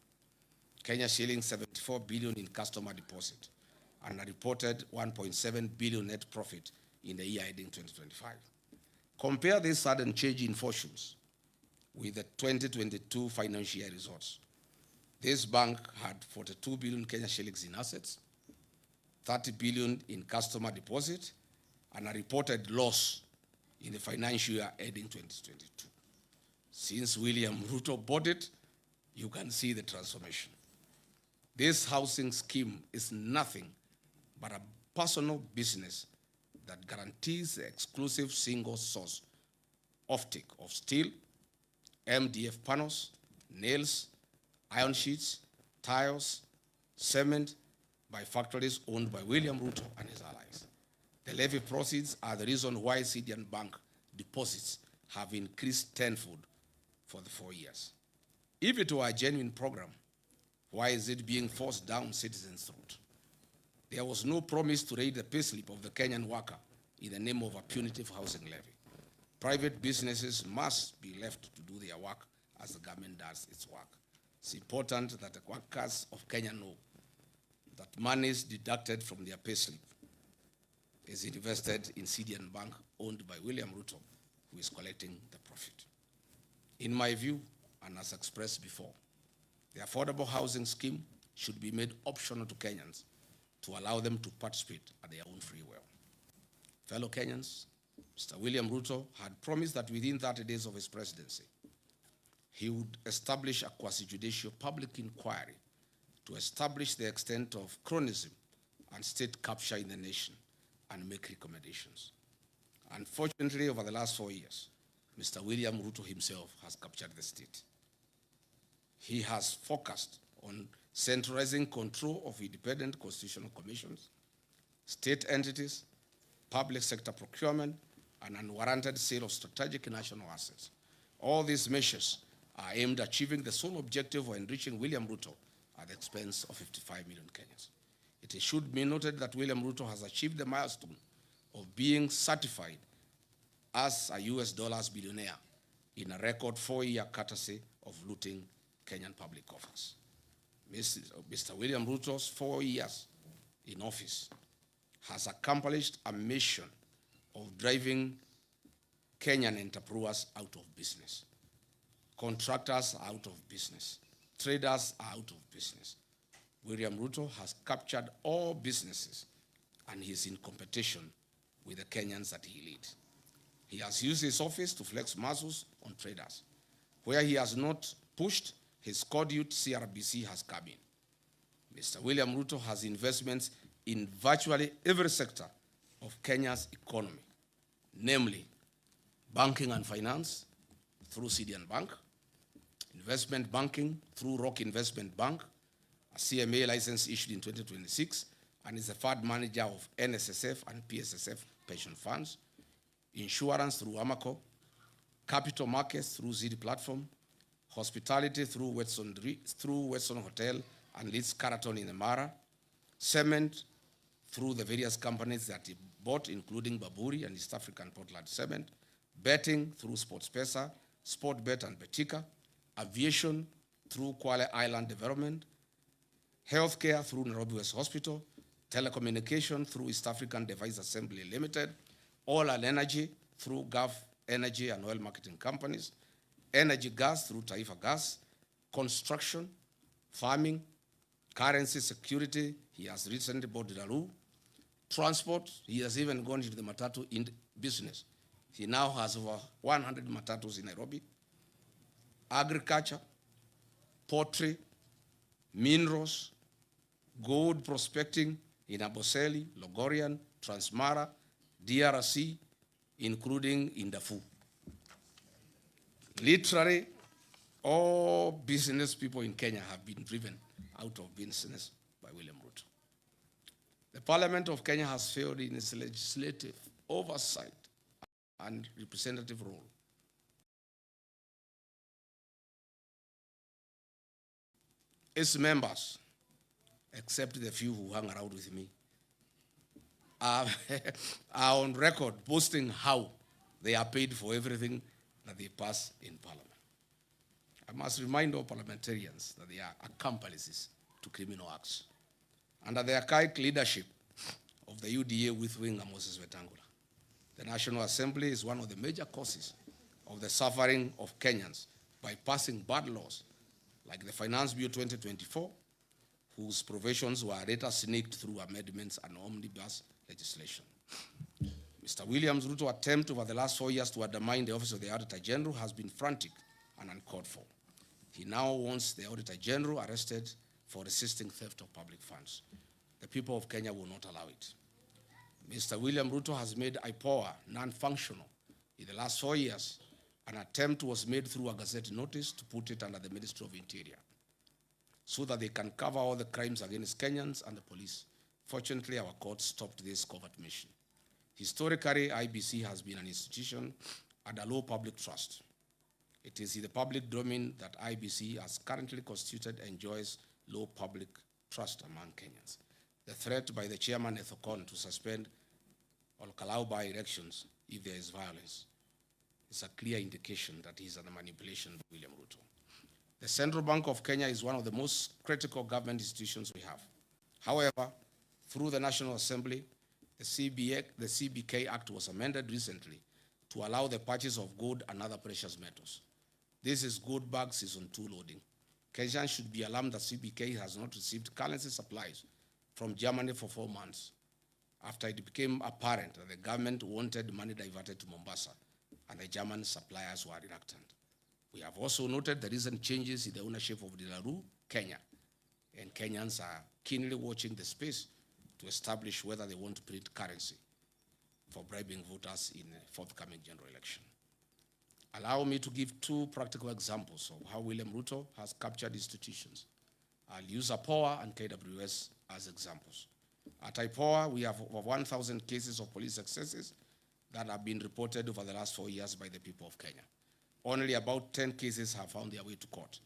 Speaker 1: Kenya shillings 74 billion in customer deposit, and a reported 1.7 billion net profit in the year ending 2025. Compare this sudden change in fortunes with the 2022 financial year results. This bank had 42 billion Kenya shillings in assets, 30 billion in customer deposit, and a reported loss in the financial year ending 2022. Since William Ruto bought it, you can see the transformation. This housing scheme is nothing but a personal business that guarantees the exclusive single source offtake of steel, MDF panels, nails, iron sheets, tiles, cement by factories owned by William Ruto and his allies. The levy proceeds are the reason why CDN Bank deposits have increased tenfold for the 4 years. If it were a genuine program, why is it being forced down citizens' throat? There was no promise to raise the payslip of the Kenyan worker in the name of a punitive housing levy. Private businesses must be left to do their work as the government does its work. It's important that the workers of Kenya know that monies deducted from their payslip is invested in CDN Bank owned by William Ruto, who is collecting the profit. In my view, and as expressed before, the affordable housing scheme should be made optional to Kenyans to allow them to participate at their own free will. Fellow Kenyans, Mr. William Ruto had promised that within 30 days of his presidency, he would establish a quasi-judicial public inquiry to establish the extent of cronyism and state capture in the nation and make recommendations. Unfortunately, over the last 4 years, Mr. William Ruto himself has captured the state. He has focused on centralizing control of independent constitutional commissions, state entities, public sector procurement, and unwarranted sale of strategic national assets. All these measures are aimed at achieving the sole objective of enriching William Ruto at the expense of 55 million Kenyans. It should be noted that William Ruto has achieved the milestone of being certified as a US dollars billionaire in a record 4-year courtesy of looting Kenyan public coffers. Mr. William Ruto's 4 years in office has accomplished a mission of driving Kenyan entrepreneurs out of business. Contractors are out of business. Traders are out of business. William Ruto has captured all businesses and he's in competition with the Kenyans that he leads. He has used his office to flex muscles on traders. Where he has not pushed, his cordial CRBC has come in. Mr. William Ruto has investments in virtually every sector of Kenya's economy, namely banking and finance through CDN Bank, investment banking through Rock Investment Bank, a CMA license issued in 2026, and is the fund manager of NSSF and PSSF pension funds, insurance through Amaco, capital markets through ZD Platform, hospitality through Weston Hotel and Leeds Caraton in the Mara, cement through the various companies that he bought, including Baburi and East African Portland Cement, betting through SportsPesa, Sportbet and Betika, aviation through Kwale Island Development, healthcare through Nairobi West Hospital, telecommunication through East African Device Assembly Limited, oil and energy through Gulf Energy and oil marketing companies, energy gas through Taifa Gas, construction, farming, currency security, he has recently bought Daru, transport, he has even gone into the matatu business. He now has over 100 matatus in Nairobi, agriculture, poultry, minerals, gold prospecting in Aboseli, Logorian, Transmara, DRC, including in Darfur. Literally, all business people in Kenya have been driven out of business by William Ruto. The Parliament of Kenya has failed in its legislative oversight and representative role. Its members, except the few who hang around with me, are on record boasting how they are paid for everything that they pass in Parliament. I must remind all parliamentarians that they are accomplices to criminal acts. Under the archaic leadership of the UDA with winger Moses Wetangula, the National Assembly is one of the major causes of the suffering of Kenyans by passing bad laws like the Finance Bill 2024, whose provisions were later sneaked through amendments and omnibus legislation. Mr. William Ruto's attempt over the last 4 years to undermine the office of the Auditor General has been frantic and uncalled for. He now wants the Auditor General arrested for resisting theft of public funds. The people of Kenya will not allow it. Mr. William Ruto has made IPOA non-functional in the last 4 years. An attempt was made through a Gazette notice to put it under the Ministry of Interior so that they can cover all the crimes against Kenyans and the police. Fortunately, our court stopped this covert mission. Historically, IBC has been an institution under low public trust. It is in the public domain that IBC, as currently constituted, enjoys low public trust among Kenyans. The threat by the chairman Ethocon to suspend or allow by elections if there is violence is a clear indication that he is under manipulation by William Ruto. The Central Bank of Kenya is one of the most critical government institutions we have. However, through the National Assembly, the CBK Act was amended recently to allow the purchase of gold and other precious metals. This is gold bag season 2 loading. Kenyans should be alarmed that CBK has not received currency supplies from Germany for 4 months after it became apparent that the government wanted money diverted to Mombasa and the German suppliers were reluctant. We have also noted the recent changes in the ownership of Delaru, Kenya, and Kenyans are keenly watching the space to establish whether they want to print currency for bribing voters in a forthcoming general election. Allow me to give 2 practical examples of how William Ruto has captured institutions. I'll use IPOA and KWS as examples. At IPOA, we have over 1,000 cases of police excesses that have been reported over the last 4 years by the people of Kenya. Only about 10 cases have found their way to court.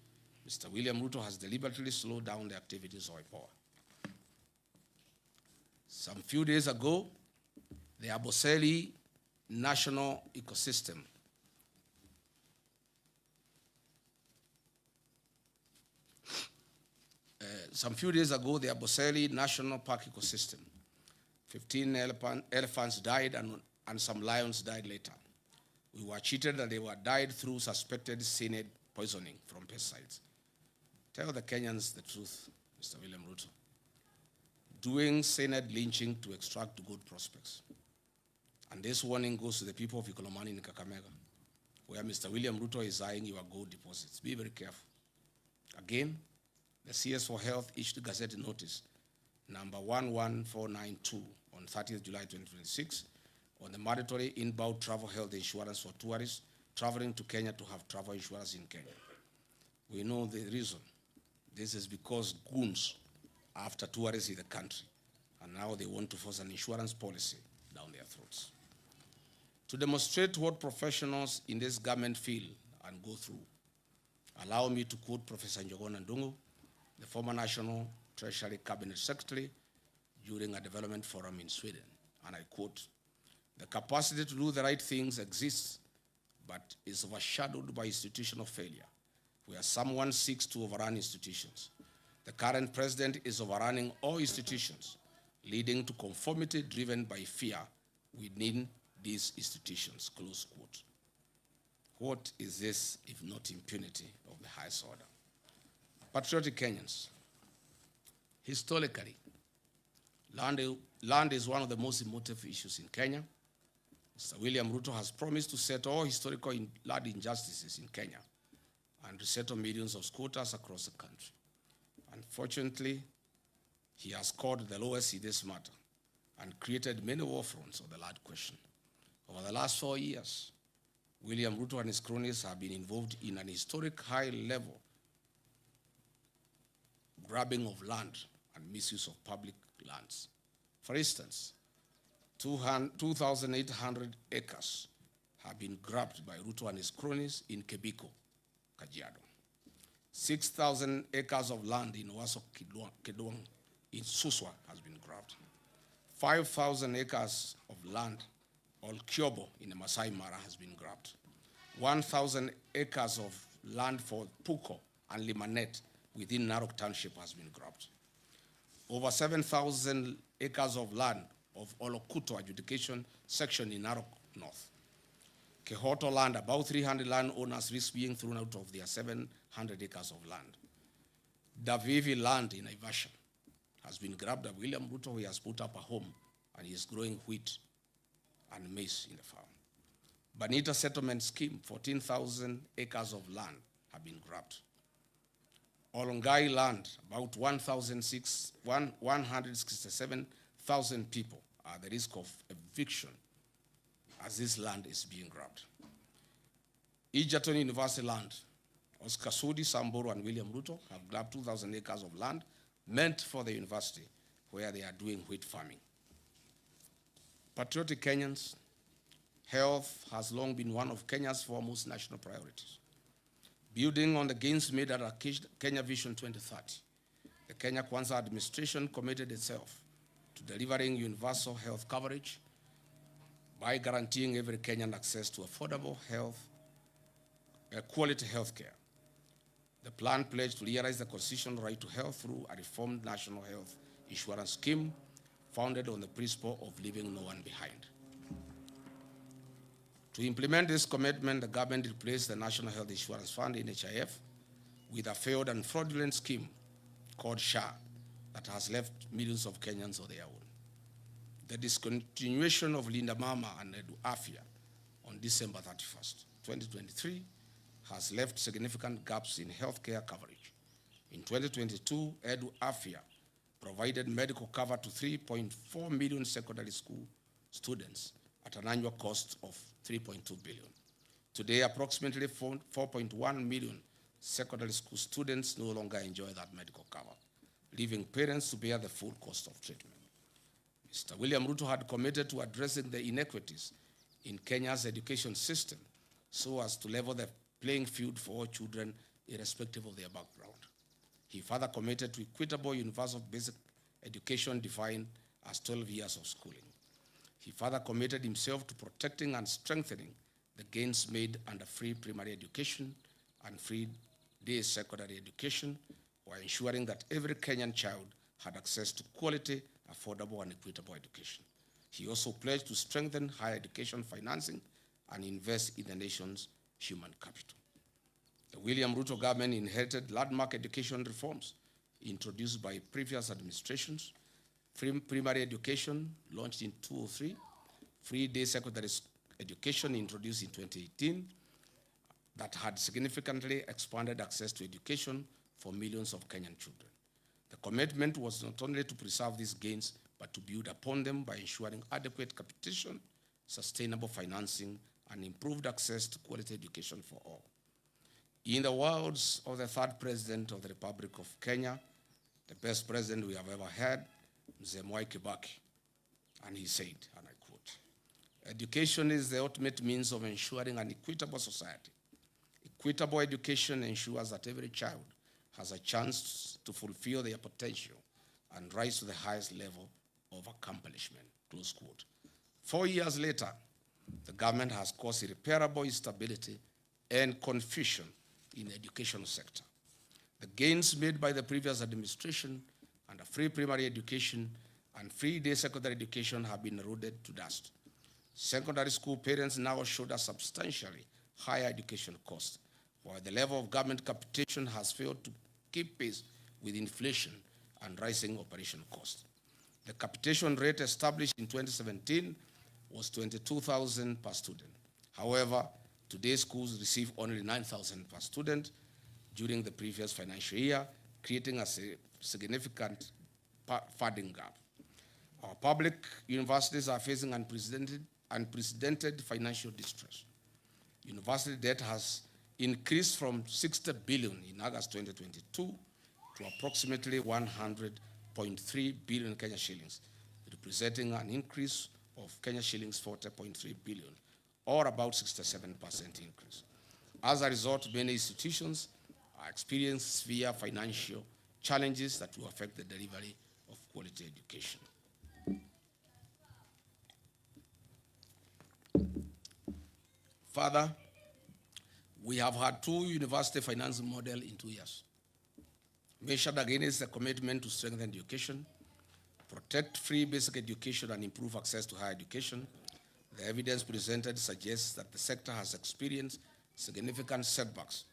Speaker 1: Mr. William Ruto has deliberately slowed down the activities of IPOA. Some few days ago, the Amboseli National Ecosystem the Amboseli National Park ecosystem, 15 elephants died and some lions died later. We were cheated that they were died through suspected cyanide poisoning from pesticides. Tell the Kenyans the truth, Mr. William Ruto. Doing cyanide lynching to extract gold prospects. And this warning goes to the people of Ikolomani in Kakamega, where Mr. William Ruto is eyeing your gold deposits. Be very careful. Again, the CS for Health issued a Gazette notice, number 11492, on 30th July 2026, on the mandatory inbound travel health insurance for tourists traveling to Kenya to have travel insurance in Kenya. We know the reason. This is because goons are after tourists in the country, and now they want to force an insurance policy down their throats. To demonstrate what professionals in this government feel and go through, allow me to quote Professor Njogona Ndungu, the former National Treasury Cabinet Secretary, during a development forum in Sweden, and I quote, "The capacity to do the right things exists, but is overshadowed by institutional failure, where someone seeks to overrun institutions. The current president is overrunning all institutions, leading to conformity driven by fear within these institutions," close quote. What is this if not impunity of the highest order? Patriotic Kenyans, historically, land is one of the most emotive issues in Kenya. Mr. William Ruto has promised to settle all historical land injustices in Kenya and resettle millions of squatters across the country. Unfortunately, he has scored the lowest in this matter and created many war fronts on the land question. Over the last 4 years, William Ruto and his cronies have been involved in an historic high-level grabbing of land and misuse of public lands. For instance, 2,800 acres have been grabbed by Ruto and his cronies in Kebiko, Kajiado. 6,000 acres of land in Waso Kedong in Suswa has been grabbed. 5,000 acres of land, or Kyobo in the Masai Mara, has been grabbed. 1,000 acres of land for Puko and Limanet within Narok Township has been grabbed. Over 7,000 acres of land of Olokuto adjudication section in Narok North. Kehoto land, about 300 landowners risk being thrown out of their 700 acres of land. Davivi land in Naivasha has been grabbed by William Ruto. He has put up a home and he is growing wheat and maize in the farm. Banita settlement scheme, 14,000 acres of land have been grabbed. Olongai land, about 167,000 people are at the risk of eviction as this land is being grabbed. Egerton University land, Oscar Sudi, Samburu, and William Ruto have grabbed 2,000 acres of land meant for the university where they are doing wheat farming. Patriotic Kenyans, health has long been one of Kenya's foremost national priorities. Building on the gains made at our Kenya Vision 2030, the Kenya Kwanza administration committed itself to delivering universal health coverage by guaranteeing every Kenyan access to affordable quality health care. The plan pledged to realize the constitutional right to health through a reformed national health insurance scheme founded on the principle of leaving no one behind. To implement this commitment, the government replaced the National Health Insurance Fund, NHIF, with a failed and fraudulent scheme called SHA that has left millions of Kenyans on their own. The discontinuation of Linda Mama and Edu Afia on December 31st, 2023, has left significant gaps in healthcare coverage. In 2022, Edu Afia provided medical cover to 3.4 million secondary school students at an annual cost of 3.2 billion. Today, approximately 4.1 million secondary school students no longer enjoy that medical cover, leaving parents to bear the full cost of treatment. Mr. William Ruto had committed to addressing the inequities in Kenya's education system so as to level the playing field for all children, irrespective of their background. He further committed to equitable universal basic education defined as 12 years of schooling. He further committed himself to protecting and strengthening the gains made under free primary education and free day secondary education, while ensuring that every Kenyan child had access to quality, affordable, and equitable education. He also pledged to strengthen higher education financing and invest in the nation's human capital. The William Ruto government inherited landmark education reforms introduced by previous administrations. Free primary education launched in 2003, free day secondary education introduced in 2018, that had significantly expanded access to education for millions of Kenyan children. The commitment was not only to preserve these gains, but to build upon them by ensuring adequate capitation, sustainable financing, and improved access to quality education for all. In the words of the third president of the Republic of Kenya, the best president we have ever had, Mzee Mwai Kibaki, and he said, and I quote, "Education is the ultimate means of ensuring an equitable society. Equitable education ensures that every child has a chance to fulfill their potential and rise to the highest level of accomplishment," close quote. 4 years later, the government has caused irreparable instability and confusion in the education sector. The gains made by the previous administration under free primary education and free day secondary education have been eroded to dust. Secondary school parents now showed a substantially higher education cost, while the level of government capitation has failed to keep pace with inflation and rising operation costs. The capitation rate established in 2017 was 22,000 per student. However, today's schools receive only 9,000 per student during the previous financial year, creating a significant funding gap. Our public universities are facing unprecedented unprecedented financial distress. University debt has increased from 60 billion in August 2022 to approximately 100.3 billion Kenya shillings, representing an increase of Kenya shillings 40.3 billion, or about 67% increase. As a result, many institutions are experiencing severe financial challenges that will affect the delivery of quality education. Further, we have had 2 university financing models in 2 years. Measured against the commitment to strengthen education, protect free basic education, and improve access to higher education, the evidence presented suggests that the sector has experienced significant setbacks,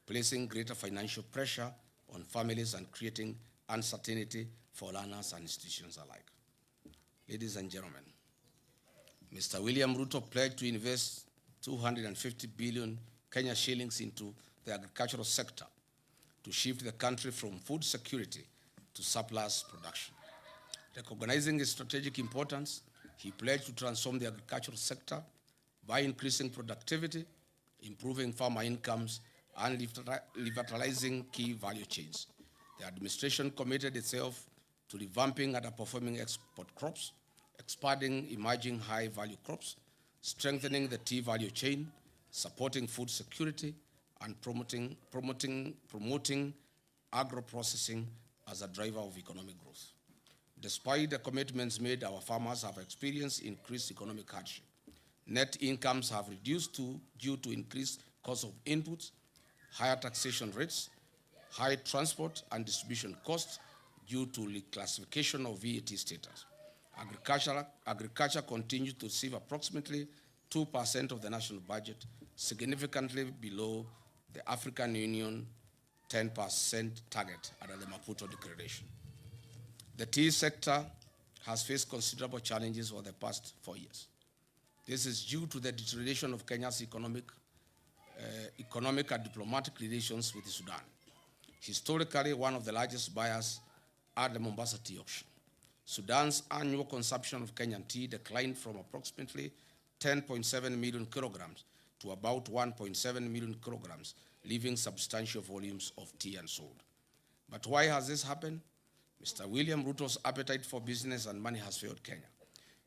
Speaker 1: placing greater financial pressure on families and creating uncertainty for learners and institutions alike. Ladies and gentlemen, Mr. William Ruto pledged to invest 250 billion Kenya shillings into the agricultural sector to shift the country from food security to surplus production. Recognizing its strategic importance, he pledged to transform the agricultural sector by increasing productivity, improving farmer incomes, and revitalizing key value chains. The administration committed itself to revamping underperforming export crops, expanding emerging high-value crops, strengthening the tea value chain, supporting food security, and promoting agro-processing as a driver of economic growth. Despite the commitments made, our farmers have experienced increased economic hardship. Net incomes have reduced due to increased cost of inputs, higher taxation rates, high transport and distribution costs due to reclassification of VAT status. Agriculture continues to receive approximately 2% of the national budget, significantly below the African Union 10% target under the Maputo Declaration. The tea sector has faced considerable challenges over the past 4 years. This is due to the deterioration of Kenya's economic and diplomatic relations with Sudan, historically one of the largest buyers at the Mombasa tea auction. Sudan's annual consumption of Kenyan tea declined from approximately 10.7 million kilograms to about 1.7 million kilograms, leaving substantial volumes of tea unsold. But why has this happened? Mr. William Ruto's appetite for business and money has failed Kenya.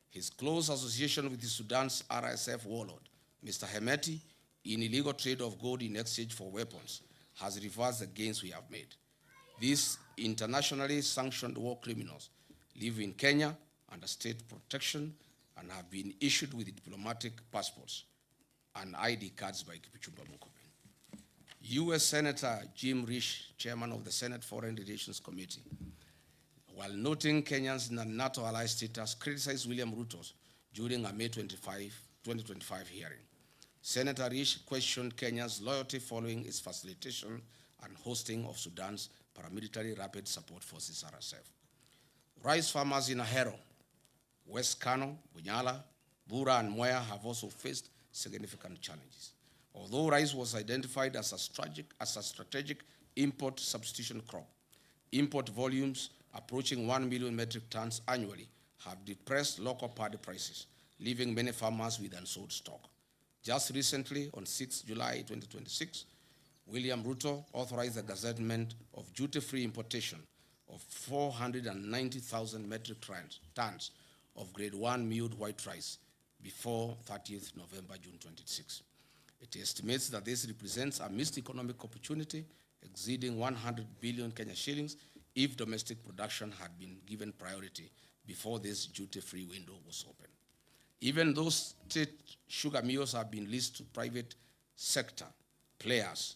Speaker 1: His close association with the Sudan's RSF warlord, Mr. Hemeti, in illegal trade of gold in exchange for weapons, has reversed the gains we have made. These internationally sanctioned war criminals live in Kenya under state protection and have been issued with diplomatic passports and ID cards by Kipchumba Murkomen. U.S. Senator Jim Risch, chairman of the Senate Foreign Relations Committee, while noting Kenya's NATO ally status, criticized William Ruto during a May 2025 hearing. Senator Risch questioned Kenya's loyalty following its facilitation and hosting of Sudan's paramilitary rapid support forces, RSF. Rice farmers in Ahero, West Kano, Bunyala, Bura, and Mwea have also faced significant challenges. Although rice was identified as a strategic import substitution crop, import volumes approaching 1 million metric tons annually have depressed local paddy prices, leaving many farmers with unsold stock. Just recently, on 6 July 2026, William Ruto authorized the gazettement of duty-free importation of 490,000 metric tons of grade 1 milled white rice before 30th November, June 26. It estimates that this represents a missed economic opportunity exceeding 100 billion Kenya shillings if domestic production had been given priority before this duty-free window was open. Even though state sugar mills have been leased to private sector players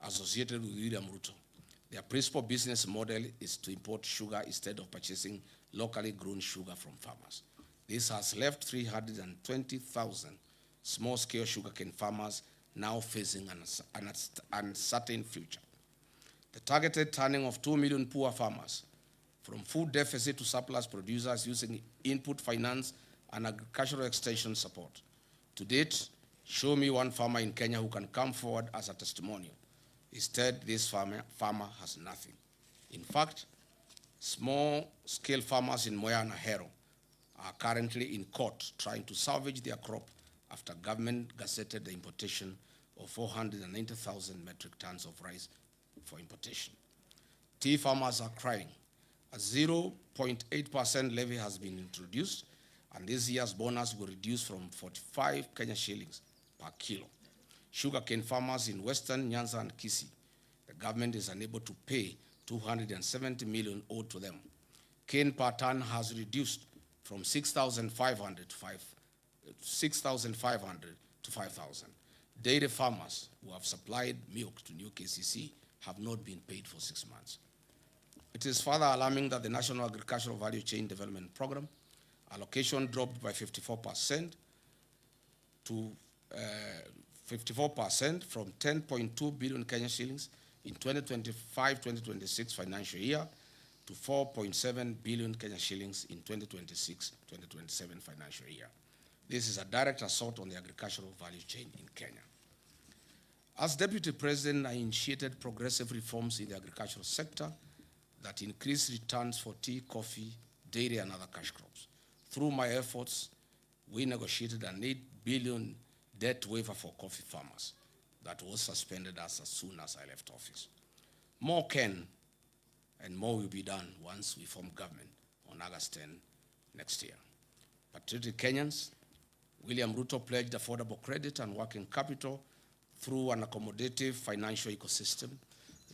Speaker 1: associated with William Ruto, their principal business model is to import sugar instead of purchasing locally grown sugar from farmers. This has left 320,000 small-scale sugarcane farmers now facing an uncertain future. The targeted turning of 2 million poor farmers from food deficit to surplus producers using input finance and agricultural extension support. To date, show me one farmer in Kenya who can come forward as a testimonial. Instead, this farmer has nothing. In fact, small-scale farmers in Mwea and Ahero are currently in court trying to salvage their crop after government gazetted the importation of 490,000 metric tons of rice for importation. Tea farmers are crying. A 0.8% levy has been introduced, and this year's bonus will reduce from 45 Kenya shillings per kilo. Sugarcane farmers in Western Nyanza and Kisii, the government is unable to pay 270 million owed to them. Cane per ton has reduced from 6,500 to 5,000. Dairy farmers who have supplied milk to new KCC have not been paid for 6 months. It is further alarming that the National Agricultural Value Chain Development Program allocation dropped by 54% to 54% from 10.2 billion Kenya shillings in 2025-2026 financial year to 4.7 billion Kenya shillings in 2026-2027 financial year. This is a direct assault on the agricultural value chain in Kenya. As Deputy President, I initiated progressive reforms in the agricultural sector that increase returns for tea, coffee, dairy, and other cash crops. Through my efforts, we negotiated an 8 billion debt waiver for coffee farmers that was suspended as soon as I left office. More can and more will be done once we form government on August 10 next year. Patriotic Kenyans, William Ruto pledged affordable credit and working capital through an accommodative financial ecosystem,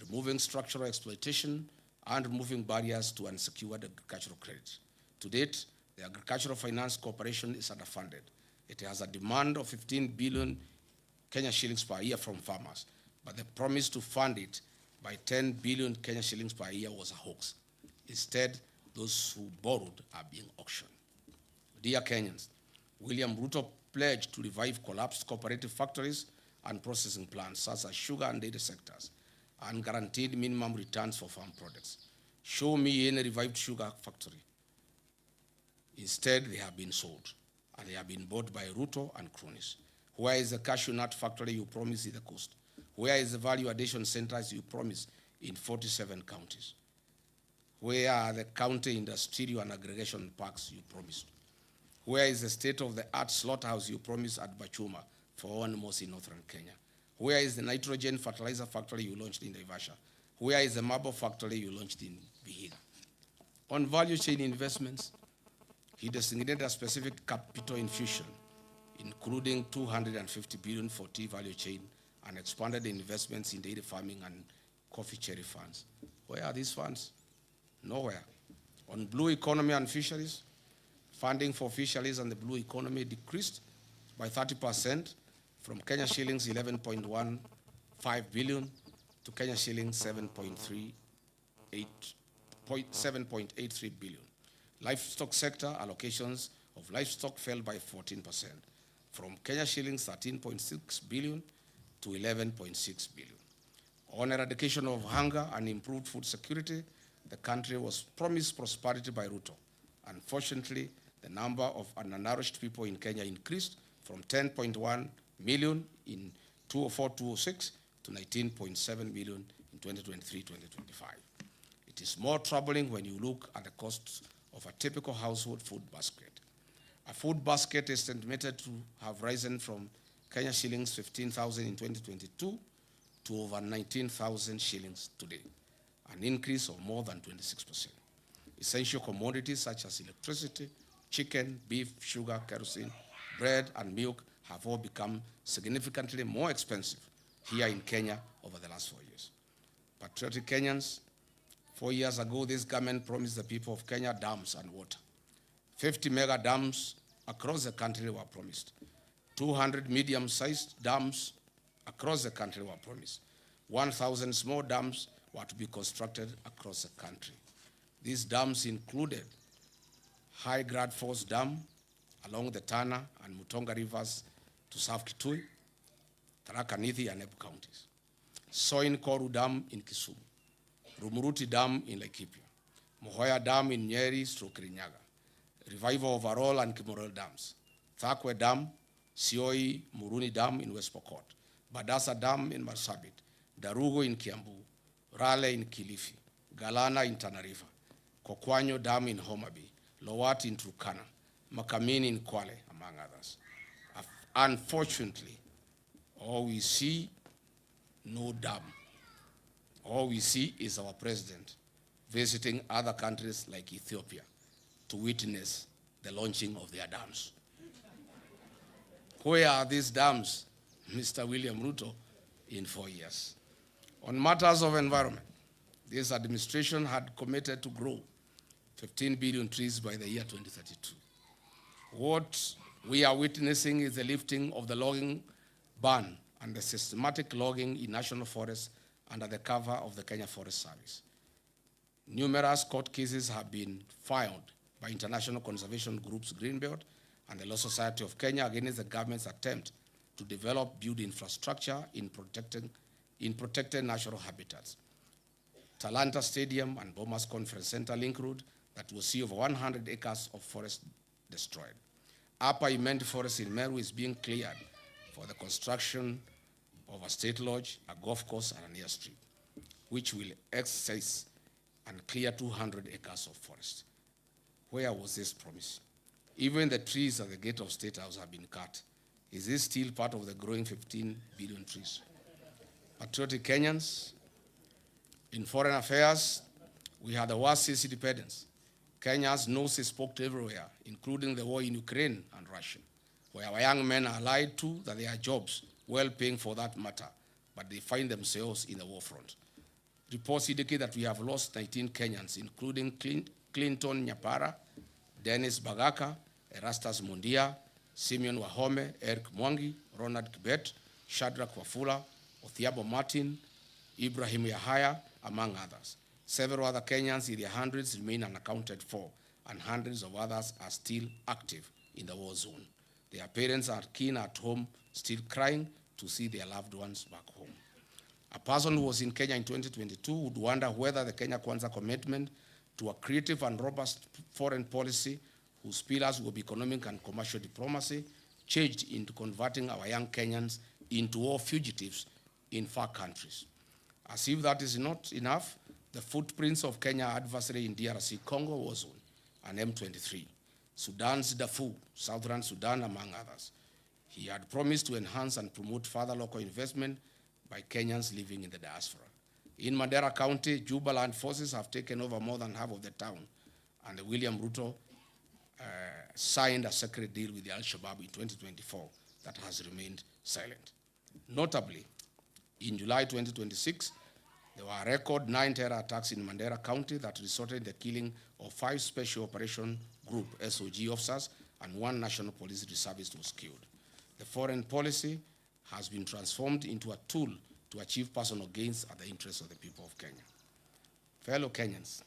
Speaker 1: removing structural exploitation and removing barriers to unsecured agricultural credit. To date, the Agricultural Finance Corporation is underfunded. It has a demand of 15 billion Kenya shillings per year from farmers, but the promise to fund it by 10 billion Kenya shillings per year was a hoax. Instead, those who borrowed are being auctioned. Dear Kenyans, William Ruto pledged to revive collapsed cooperative factories and processing plants such as sugar and dairy sectors, and guaranteed minimum returns for farm products. Show me any revived sugar factory. Instead, they have been sold, and they have been bought by Ruto and cronies. Where is the cashew nut factory you promised in the coast? Where is the value addition centers you promised in 47 counties? Where are the county industrial and aggregation parks you promised? Where is the state-of-the-art slaughterhouse you promised at Bachuma for animals in northern Kenya? Where is the nitrogen fertilizer factory you launched in Naivasha? Where is the marble factory you launched in Vihiga? On value chain investments, he designated a specific capital infusion, including 250 billion for tea value chain, and expanded the investments in dairy farming and coffee cherry funds. Where are these funds? Nowhere. On blue economy and fisheries, funding for fisheries and the blue economy decreased by 30% from Kenya shillings 11.15 billion to Kenya shillings 7.83 billion. Livestock sector allocations of livestock fell by 14% from Kenya shillings 13.6 billion to 11.6 billion. On eradication of hunger and improved food security, the country was promised prosperity by Ruto. Unfortunately, the number of undernourished people in Kenya increased from 10.1 million in 2004-2006 to 19.7 million in 2023-2025. It is more troubling when you look at the costs of a typical household food basket. A food basket is estimated to have risen from Kenya shillings 15,000 in 2022 to over 19,000 shillings today, an increase of more than 26%. Essential commodities such as electricity, chicken, beef, sugar, kerosene, bread, and milk have all become significantly more expensive here in Kenya over the last 4 years. Patriotic Kenyans, 4 years ago, this government promised the people of Kenya dams and water. 50 mega dams across the country were promised. 200 medium-sized dams across the country were promised. 1,000 small dams were to be constructed across the country. These dams included High Grad Force Dam along the Tana and Mutonga rivers to South Kitui, Tharaka Nithi, and Embu counties. Soin Koru Dam in Kisumu, Rumuruti Dam in Laikipia, Mohoya Dam in Nyeri, Kirinyaga, Revival of Arol and Kimorel Dams, Thakwe Dam, Sioi Muruni Dam in West Pokot, Badasa Dam in Marsabit, Darugo in Kiambu, Rale in Kilifi, Galana in Tana River, Kokwanyo Dam in Homa Bay, Lowat in Turkana, Makamini in Kwale, among others. Unfortunately, all we see, no dam. All we see is our president visiting other countries like Ethiopia to witness the launching of their dams. Where are these dams, Mr. William Ruto, in 4 years? On matters of environment, this administration had committed to grow 15 billion trees by the year 2032. What we are witnessing is the lifting of the logging ban and the systematic logging in national forests under the cover of the Kenya Forest Service. Numerous court cases have been filed by international conservation groups Greenbelt and the Law Society of Kenya against the government's attempt to build infrastructure in protected natural habitats. Talanta Stadium and Bomas Conference Center Link Road that will see over 100 acres of forest destroyed. Upper Imend Forest in Meru is being cleared for the construction of a state lodge, a golf course, and an airstrip, which will exercise and clear 200 acres of forest. Where was this promise? Even the trees at the gate of State House have been cut. Is this still part of the growing 15 billion trees? Patriotic Kenyans, in foreign affairs, we had the worst since independence. Kenya's nose is poked everywhere, including the war in Ukraine and Russia, where our young men are lied to that there are jobs, well-paying for that matter, but they find themselves in the war front. Reports indicate that we have lost 19 Kenyans, including Clinton Nyapara, Dennis Bagaka, Erastus Mundia, Simeon Wahome, Eric Mwangi, Ronald Kibet, Shadrach Wafula, Othiabo Martin, Ibrahim Yahaya, among others. Several other Kenyans in their hundreds remain unaccounted for, and hundreds of others are still active in the war zone. Their parents are keen at home, still crying to see their loved ones back home. A person who was in Kenya in 2022 would wonder whether the Kenya Kwanza commitment to a creative and robust foreign policy whose pillars will be economic and commercial diplomacy changed into converting our young Kenyans into war fugitives in far countries. As if that is not enough, the footprints of Kenya's adversary in DRC Congo war zone and M23, Sudan's Darfur, Southern Sudan, among others. He had promised to enhance and promote further local investment by Kenyans living in the diaspora. In Mandera County, Juba land forces have taken over more than half of the town, and William Ruto signed a secret deal with the Al-Shabaab in 2024 that has remained silent. Notably, in July 2026, there were a record 9 terror attacks in Mandera County that resulted in the killing of 5 Special Operation Group SOG officers and 1 National Police Reservist was killed. The foreign policy has been transformed into a tool to achieve personal gains at the interests of the people of Kenya. Fellow Kenyans,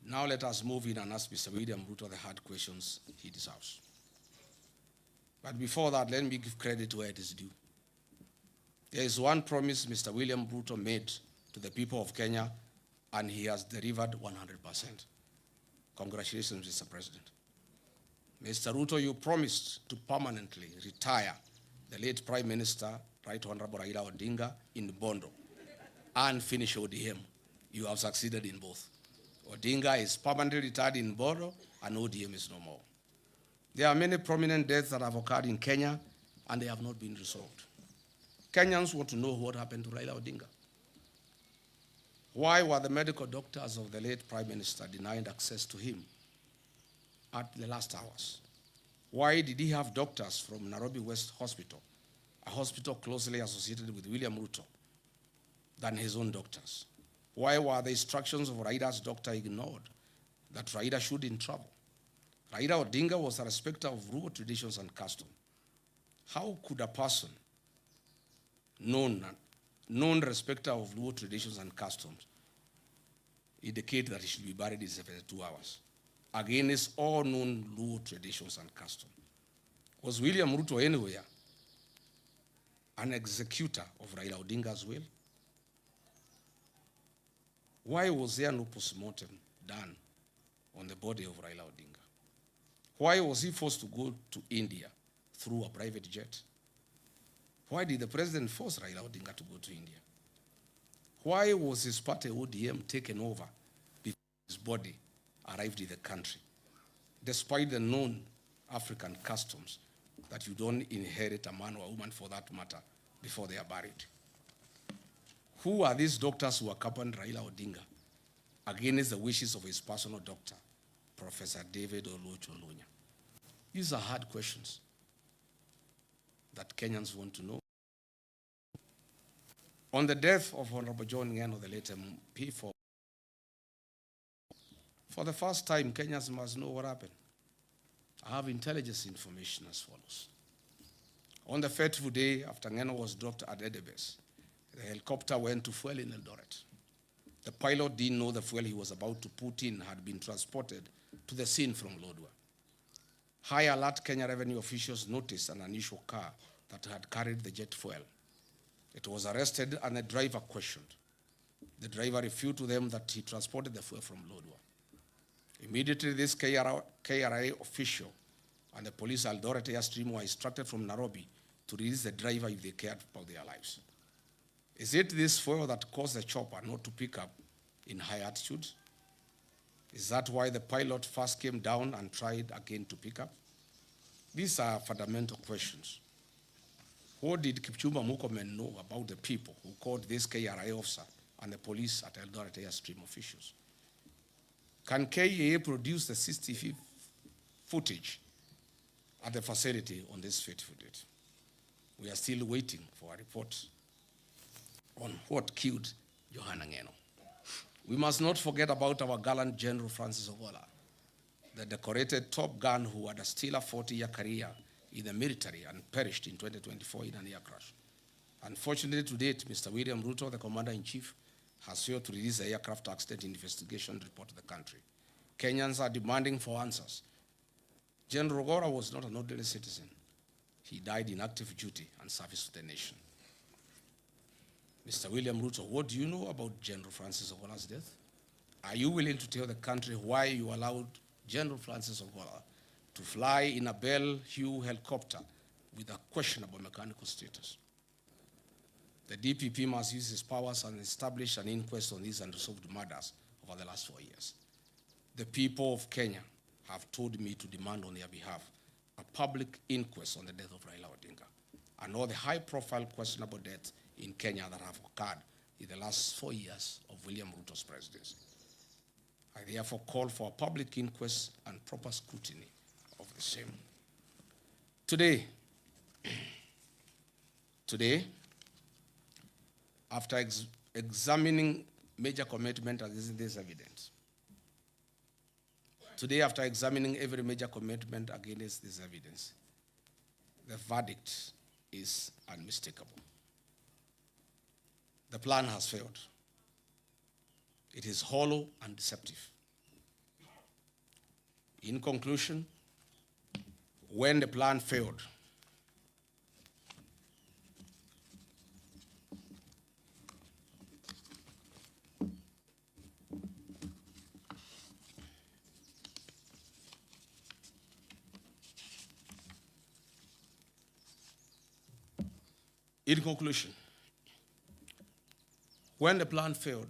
Speaker 1: now let us move in and ask Mr. William Ruto the hard questions he deserves. But before that, let me give credit where it is due. There is one promise Mr. William Ruto made to the people of Kenya, and he has delivered 100%. Congratulations, Mr. President. Mr. Ruto, you promised to permanently retire the late Prime Minister, Right Honorable Raila Odinga, in Bondo and finish ODM. You have succeeded in both. Odinga is permanently retired in Bondo and ODM is no more. There are many prominent deaths that have occurred in Kenya and they have not been resolved. Kenyans want to know what happened to Raila Odinga. Why were the medical doctors of the late Prime Minister denied access to him at the last hours? Why did he have doctors from Nairobi West Hospital, a hospital closely associated with William Ruto, than his own doctors? Why were the instructions of Raila's doctor ignored that Raila shouldn't travel? Raila Odinga was a respecter of rural traditions and customs. How could a person known respecter of rural traditions and customs indicate that he should be buried in 72 hours against all known rural traditions and customs? Was William Ruto anywhere an executor of Raila Odinga's will? Why was there no postmortem done on the body of Raila Odinga? Why was he forced to go to India through a private jet? Why did the president force Raila Odinga to go to India? Why was his party ODM taken over before his body arrived in the country? despite the known African customs that you don't inherit a man or a woman, for that matter, before they are buried. Who are these doctors who accompanied Raila Odinga against the wishes of his personal doctor, Professor David Oluoch-Olunya? These are hard questions that Kenyans want to know. On the death of Honorable John Ngeno, the late MP, for the first time, Kenyans must know what happened. I have intelligence information as follows. On the fateful day after Ngeno was dropped at Edebes, the helicopter went to fuel in Eldoret. The pilot didn't know the fuel he was about to put in had been transported to the scene from Lodwar. High alert Kenya revenue officials noticed an unusual car that had carried the jet fuel. It was arrested and the driver questioned. The driver refuted to them that he transported the fuel from Lodwar. Immediately, this KRA official and the police Eldoret Airstream were instructed from Nairobi to release the driver if they cared about their lives. Is it this fuel that caused the chopper not to pick up in high altitudes? Is that why the pilot first came down and tried again to pick up? These are fundamental questions. What did Kipchumba Murkomen know about the people who called this KRA officer and the police at Eldoret Airstream officials? Can KEA produce the CCTV footage at the facility on this fateful date? We are still waiting for a report on what killed Johanna Ngeno. We must not forget about our gallant General Francis Ogola, the decorated top gun who had a stellar 40-year career in the military and perished in 2024 in an air crash. Unfortunately, to date, Mr. William Ruto, the Commander-in-Chief, has failed to release the aircraft accident investigation report to the country. Kenyans are demanding for answers. General Ogola was not an ordinary citizen. He died in active duty and service to the nation. Mr. William Ruto, what do you know about General Francis Ogola's death? Are you willing to tell the country why you allowed General Francis Ogola to fly in a Bell Hue helicopter with a questionable mechanical status? The DPP must use its powers and establish an inquest on these unresolved murders over the last 4 years. The people of Kenya have told me to demand on their behalf a public inquest on the death of Raila Odinga and all the high-profile questionable deaths in Kenya that have occurred in the last 4 years of William Ruto's presidency. I therefore call for a public inquest and proper scrutiny of the same. Today, after examining major commitment against this evidence, after examining every major commitment against this evidence, the verdict is unmistakable. The plan has failed. It is hollow and deceptive. In conclusion, when the plan failed,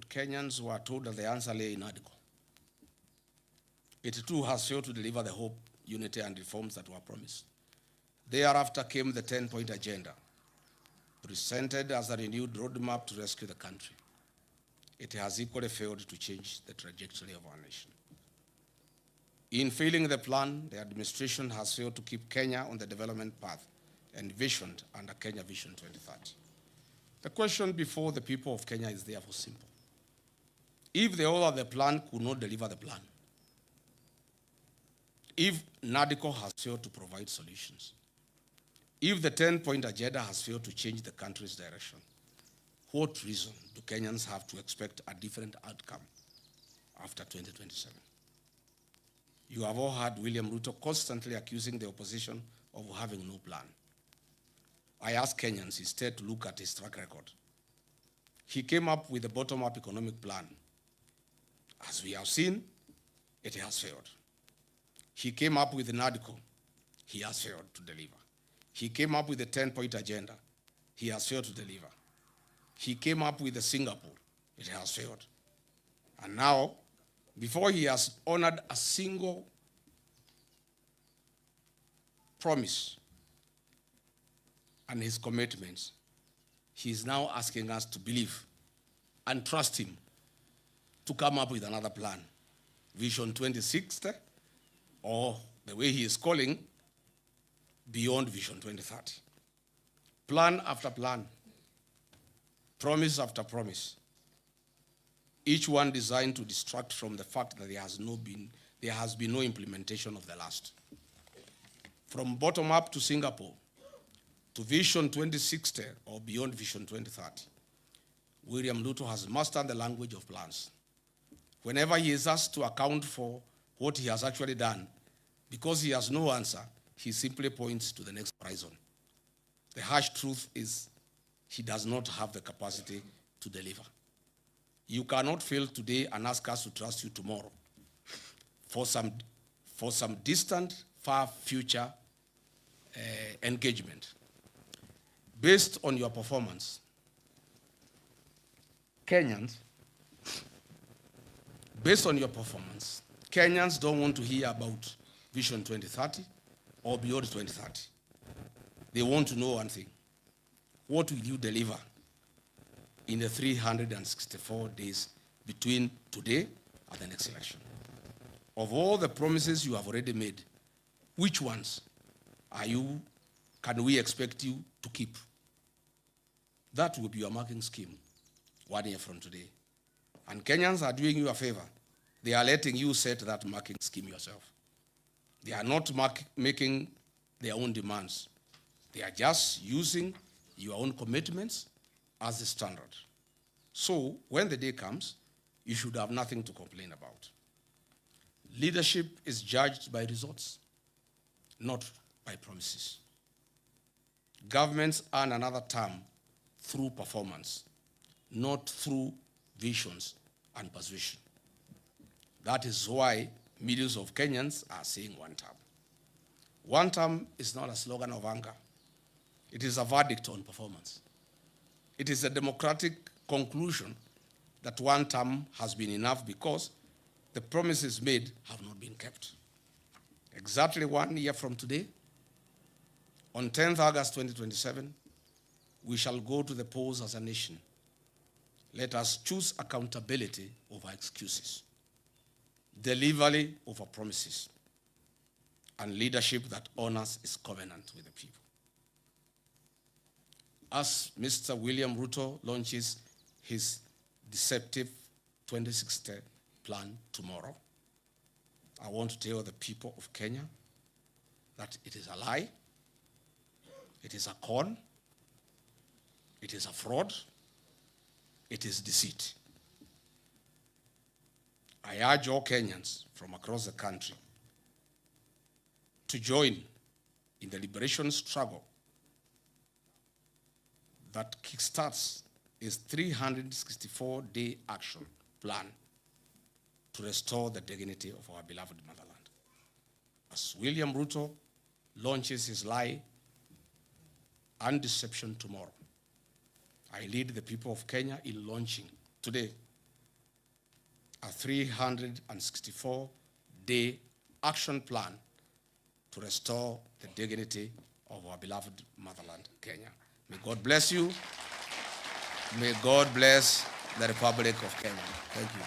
Speaker 1: Kenyans were told that the answer lay in Adico. It too has failed to deliver the hope, unity, and reforms that were promised. Thereafter came the 10-point agenda, presented as a renewed roadmap to rescue the country. It has equally failed to change the trajectory of our nation. In failing the plan, the administration has failed to keep Kenya on the development path envisioned under Kenya Vision 2030. The question before the people of Kenya is therefore simple. If the author of the plan could not deliver the plan, if NADCO has failed to provide solutions, if the 10-point agenda has failed to change the country's direction, what reason do Kenyans have to expect a different outcome after 2027? You have all heard William Ruto constantly accusing the opposition of having no plan. I ask Kenyans instead to look at his track record. He came up with a bottom-up economic plan. As we have seen, it has failed. He came up with an article. He has failed to deliver. He came up with a 10-point agenda. He has failed to deliver. He came up with a Singapore. It has failed. And now, before he has honored a single promise and his commitments, he is now asking us to believe and trust him to come up with another plan, Vision 2060, or the way he is calling, Beyond Vision 2030. Plan after plan, promise after promise, each one designed to distract from the fact that there has been no implementation of the last. From bottom up to Singapore, to Vision 2060 or Beyond Vision 2030, William Ruto has mastered the language of plans. Whenever he is asked to account for what he has actually done, because he has no answer, he simply points to the next horizon. The harsh truth is he does not have the capacity to deliver. You cannot fail today and ask us to trust you tomorrow for some distant, far future engagement. Based on your performance, Kenyans don't want to hear about Vision 2030 or Beyond 2030. They want to know one thing. What will you deliver in the 364 days between today and the next election? Of all the promises you have already made, which ones can we expect you to keep? That will be your marking scheme 1 year from today. And Kenyans are doing you a favor. They are letting you set that marking scheme yourself. They are not making their own demands. They are just using your own commitments as the standard. So when the day comes, you should have nothing to complain about. Leadership is judged by results, not by promises. Governments earn another term through performance, not through visions and persuasion. That is why millions of Kenyans are saying one term. One term is not a slogan of anger. It is a verdict on performance. It is a democratic conclusion that one term has been enough because the promises made have not been kept. Exactly 1 year from today, on 10th August 2027, we shall go to the polls as a nation. Let us choose accountability over excuses, delivery over promises, and leadership that honors its covenant with the people. As Mr. William Ruto launches his deceptive 2060 plan tomorrow, I want to tell the people of Kenya that it is a lie, it is a con, it is a fraud, it is deceit. I urge all Kenyans from across the country to join in the liberation struggle that kickstarts his 364-day action plan to restore the dignity of our beloved motherland. As William Ruto launches his lie and deception tomorrow, I lead the people of Kenya in launching today a 364-day action plan to restore the dignity of our beloved motherland, Kenya. May God bless you. May God bless the Republic of Kenya. Thank you.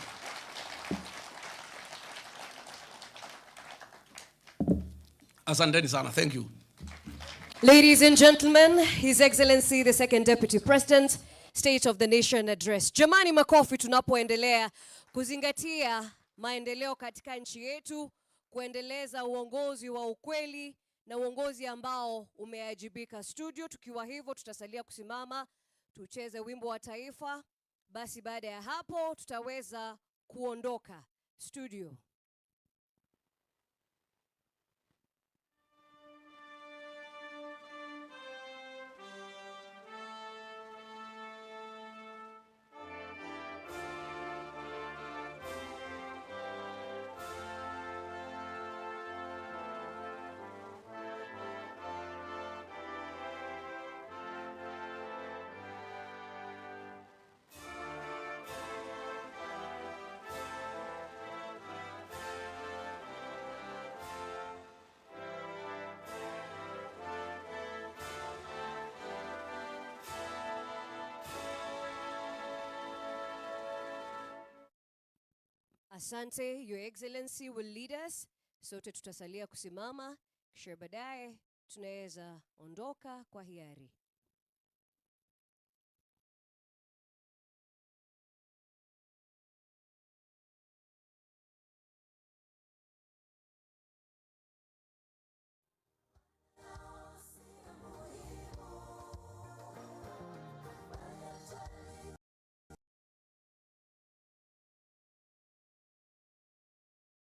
Speaker 1: Asanteni sana. Thank you.
Speaker 2: Ladies and gentlemen, His Excellency the Second Deputy President, State of the Nation Address. Jamani, makofi tunapoendelea kuzingatia maendeleo katika nchi yetu, kuendeleza uongozi wa ukweli na uongozi ambao umeajibika. Studio, tukiwa hivyo tutasalia kusimama, tucheze wimbo wa taifa. Basi baada ya hapo tutaweza kuondoka. Studio. Asante, Your Excellency will lead us. Sote tutasalia kusimama, kisha baadaye tunaweza ondoka kwa hiari.